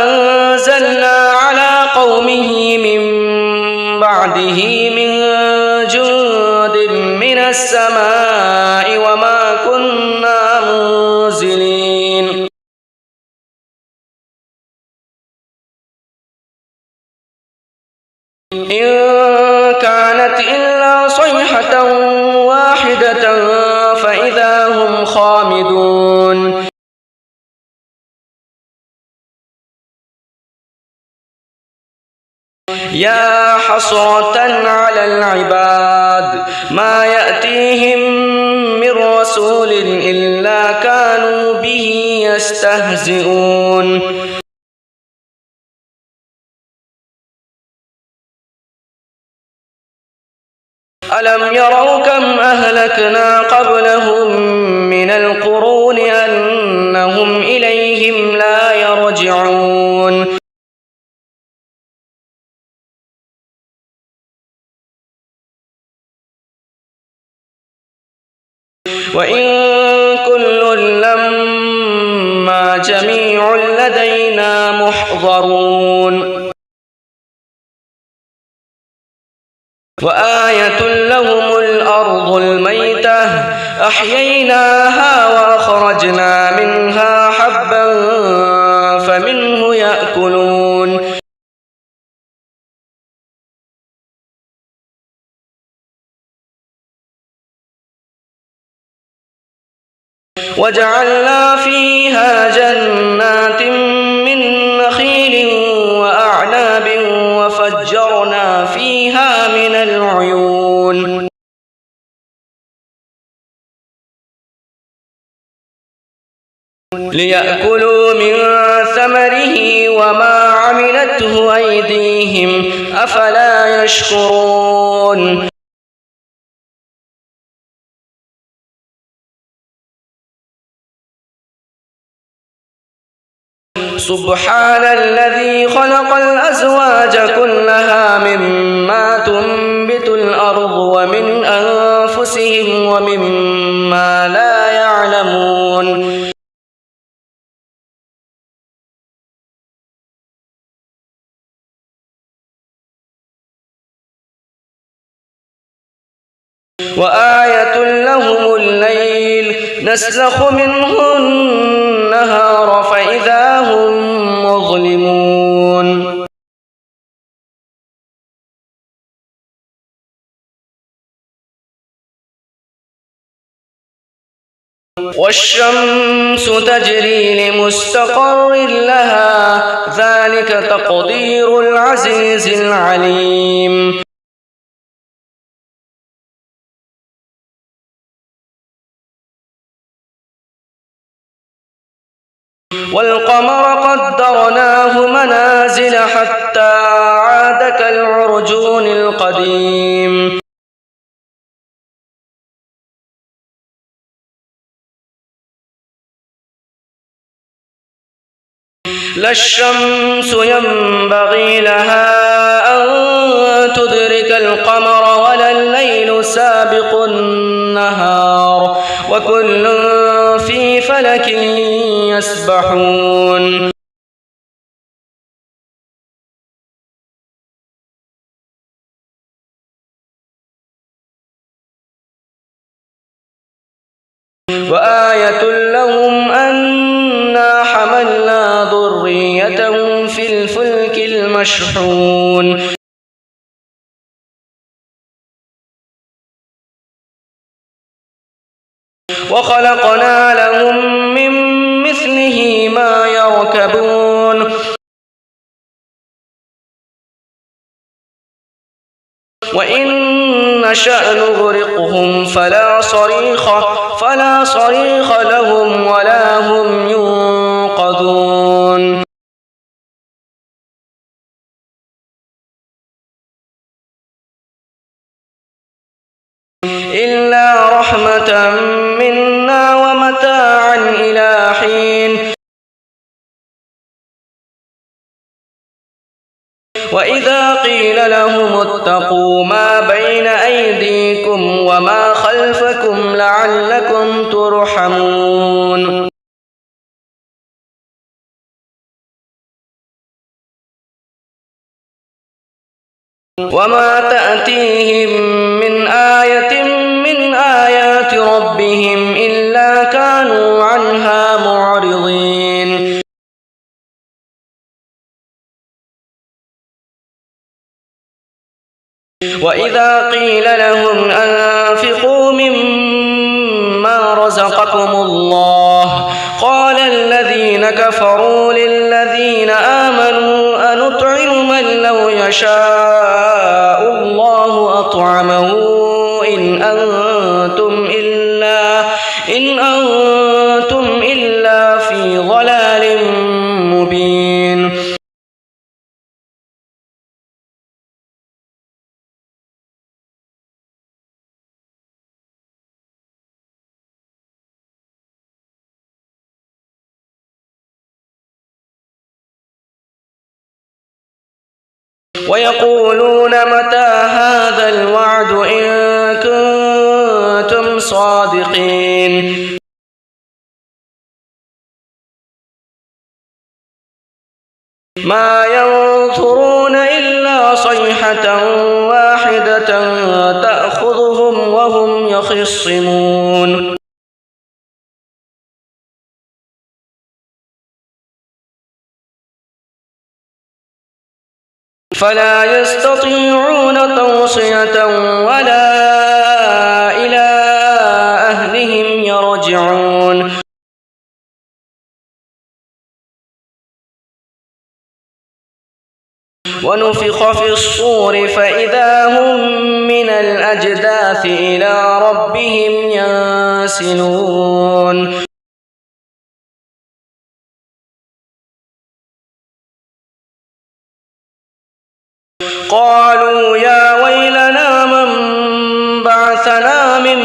أنزلنا على قومه من بعده من جند من السماء وما كنا منزلين إن كانت إلا صيحة واحدة فإذا هم خامدون يا حسرة على العباد ما يأتيهم من رسول إلا كانوا به يستهزئون ألم يروا كم أهلكنا قبلهم من القرون أنهم إليهم لا يرجعون وإن كل لما جميع لدينا محضرون وآية لهم الأرض الميتة أحييناها وأخرجنا منها حبا فمنه يأكلون وجعلنا فيها جنات من نخيل وأعناب وفجرنا فيها من العيون ليأكلوا من ثمره وما عملته أيديهم أفلا يشكرون سبحان الذي خلق الأزواج كلها مما تنبت الأرض ومن أنفسهم ومما لا يعلمون وآية لهم الليل نسلخ منه النهار فإذا هم مظلمون والشمس تجري لمستقر لها ذلك تقدير العزيز العليم والقمر قدرناه منازل حتى عاد كالعرجون القديم لا الشمس ينبغي لها أن تدرك القمر ولا الليل سابق النهار وكل في فلك يسبحون وآية لهم أنا حملنا ذريتهم في الفلك المشحون وخلقنا لهم من مثله ما يركبون وإن نشأ نغرقهم فلا صريخ لهم ولا هم ينقذون إلا رحمة منا ومتاعا إلى حين وإذا قيل لهم اتقوا ما بين أيديكم وما خلفكم لعلكم ترحمون وما تأتيهم من آية من آيات ربهم إلا كانوا عنها معرضين وإذا قيل لهم أنفقوا مما رزقكم الله قال الذين كفروا للذين آمنوا أنطعم من لو يشاء الله أطعمه إن أنتم إلا في ضلال مبين ويقولون متى هذا الوعد إن كنتم صادقين ما ينظرون إلا صيحة واحدة تأخذهم وهم يخصمون فلا يستطيعون توصية ولا إلى أهلهم يرجعون ونفخ في الصور فإذا هم من الأجداث إلى ربهم ينسلون قالوا يا ويلنا من بعثنا من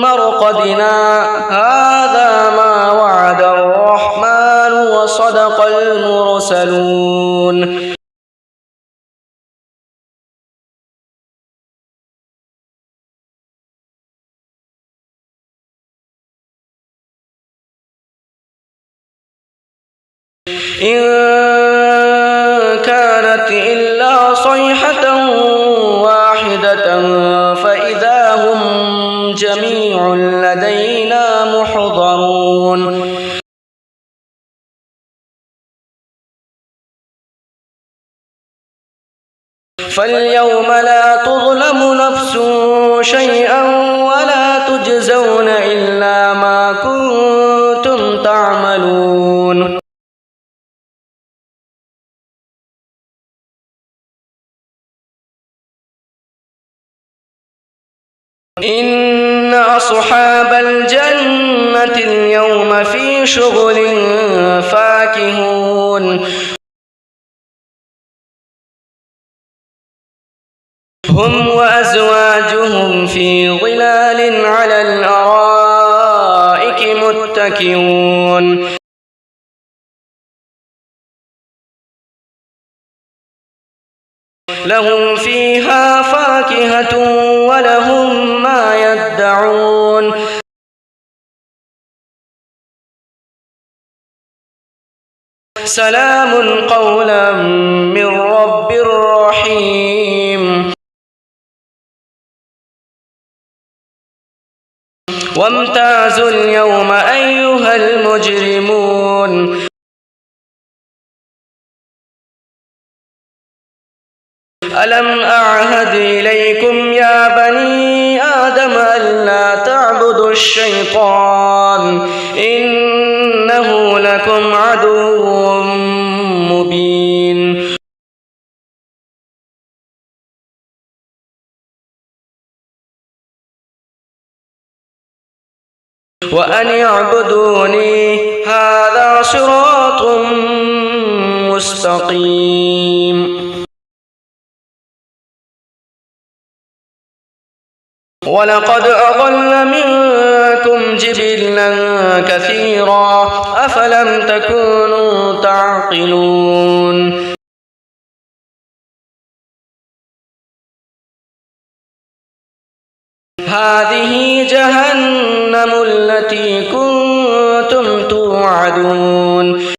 مرقدنا هذا ما وعد الرحمن وصدق المرسلون إن كانت إلا صيحة واحدة فإذا هم جميع لدينا محضرون فاليوم لا تظلم نفس شيئا ولا تجزون إلا ما كنتم تعملون إن أصحاب الجنة اليوم في شغل فاكهون هم وأزواجهم في ظلال على الأرائك متكئون لهم فيها فاكهة ولهم ما يدعون سلام قولا من رب رحيم وامتازوا اليوم أيها المجرمون ألم أعهد إليكم يا بني آدم ألا تعبدوا الشيطان إنه لكم عدو مبين وأن اعبدوني هذا صراط مستقيم ولقد أضل منكم جبلا كثيرا أفلم تكونوا تعقلون هذه جهنم التي كنتم توعدون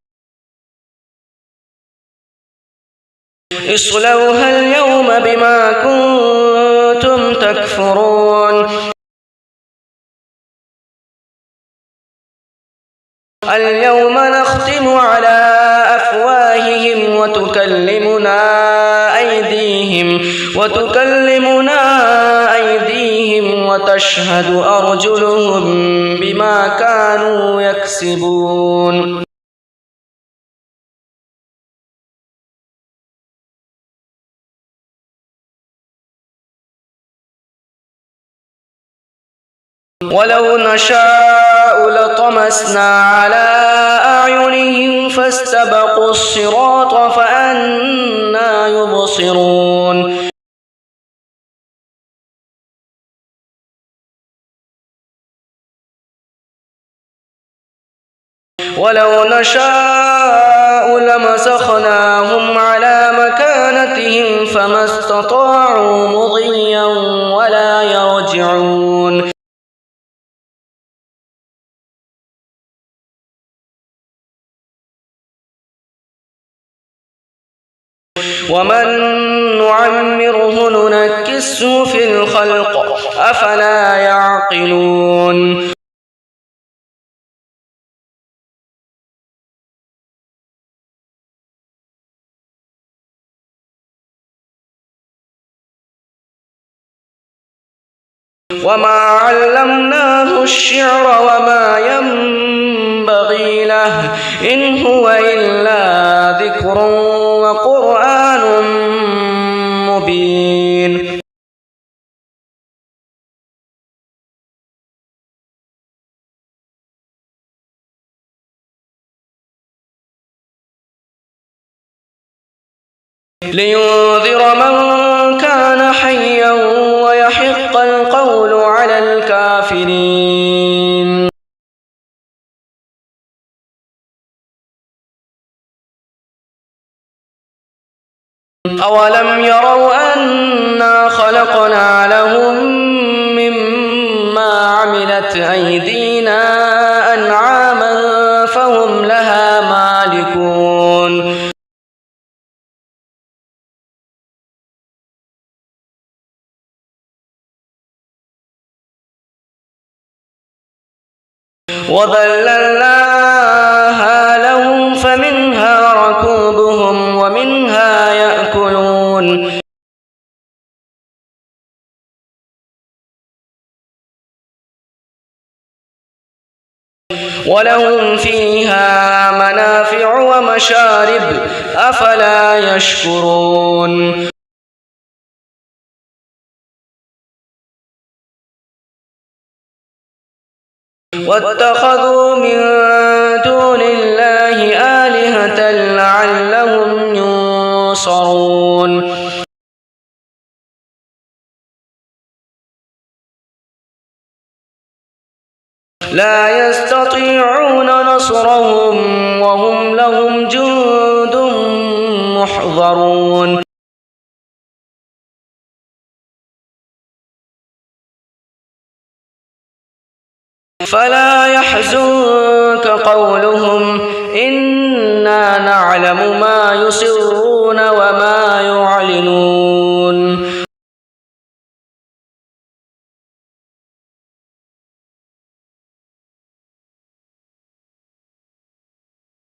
اصلوها اليوم بما كنتم تكفرون اليوم نختم على أفواههم وتكلمنا أيديهم وتشهد أرجلهم بما كانوا يكسبون ولو نشاء لطمسنا على أعينهم فاستبقوا الصراط فأنى يبصرون ولو نشاء لمسخناهم على مكانتهم فما استطاعوا مضيا ولا يرجعون ومن نعمره ننكسه في الخلق أفلا يعقلون وما علمناه الشعر وما ينبغي له إن هو إلا ذكر وقرآن مبين لينذر من كان حيا ويحق القول على الكافرين أولم يروا أنا خلقنا لهم مما عملت أيدينا أنعاما فهم لها مالكون وذللناها لهم فمنها ركوبهم ومنها يأكلون ولهم فيها منافع ومشارب أفلا يشكرون واتخذوا من دون الله آلهة لعلهم ينصرون لا يستطيعون نصرهم وهم لهم جند محضرون فلا يحزنك قولهم إنا نعلم ما يسرون وما يعلنون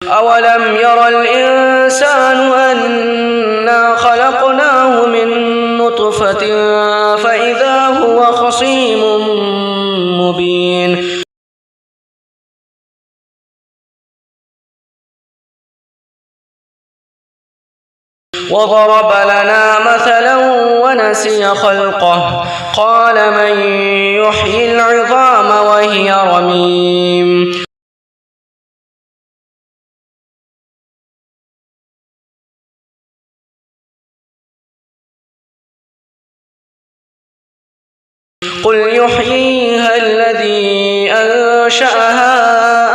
أولم ير الإنسان أنا خلقناه من نطفة فإذا هو خصيم مبين وضرب لنا مثلا ونسي خلقه قال من يحيي العظام وهي رميم قل يحييها الذي أنشأها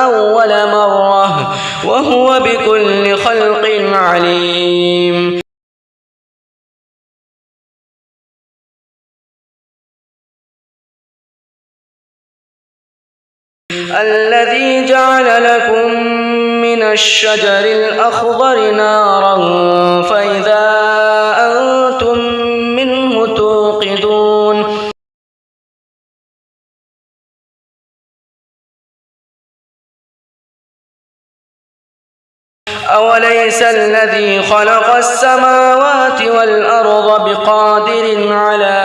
أول مرة وهو بكل خلق عليم الذي جعل لكم من الشجر الأخضر نارا فإذا أنتم منه توقدون أوليس الذي خلق السماوات والأرض بقادر على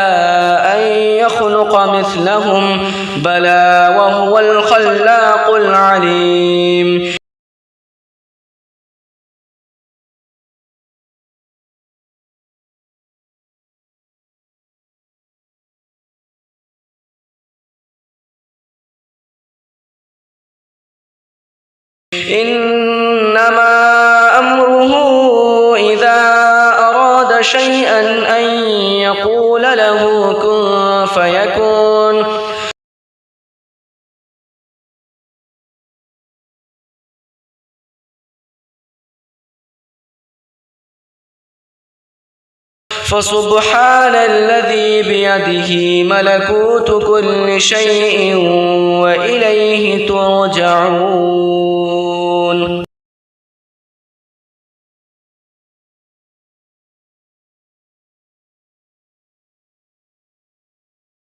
أن يخلق مثلهم بلى وهو الخلاق العليم إنما أمره إذا أراد شيئا أن يقول له كن فيكون فسبحان الذي بيده ملكوت كل شيء وإليه ترجعون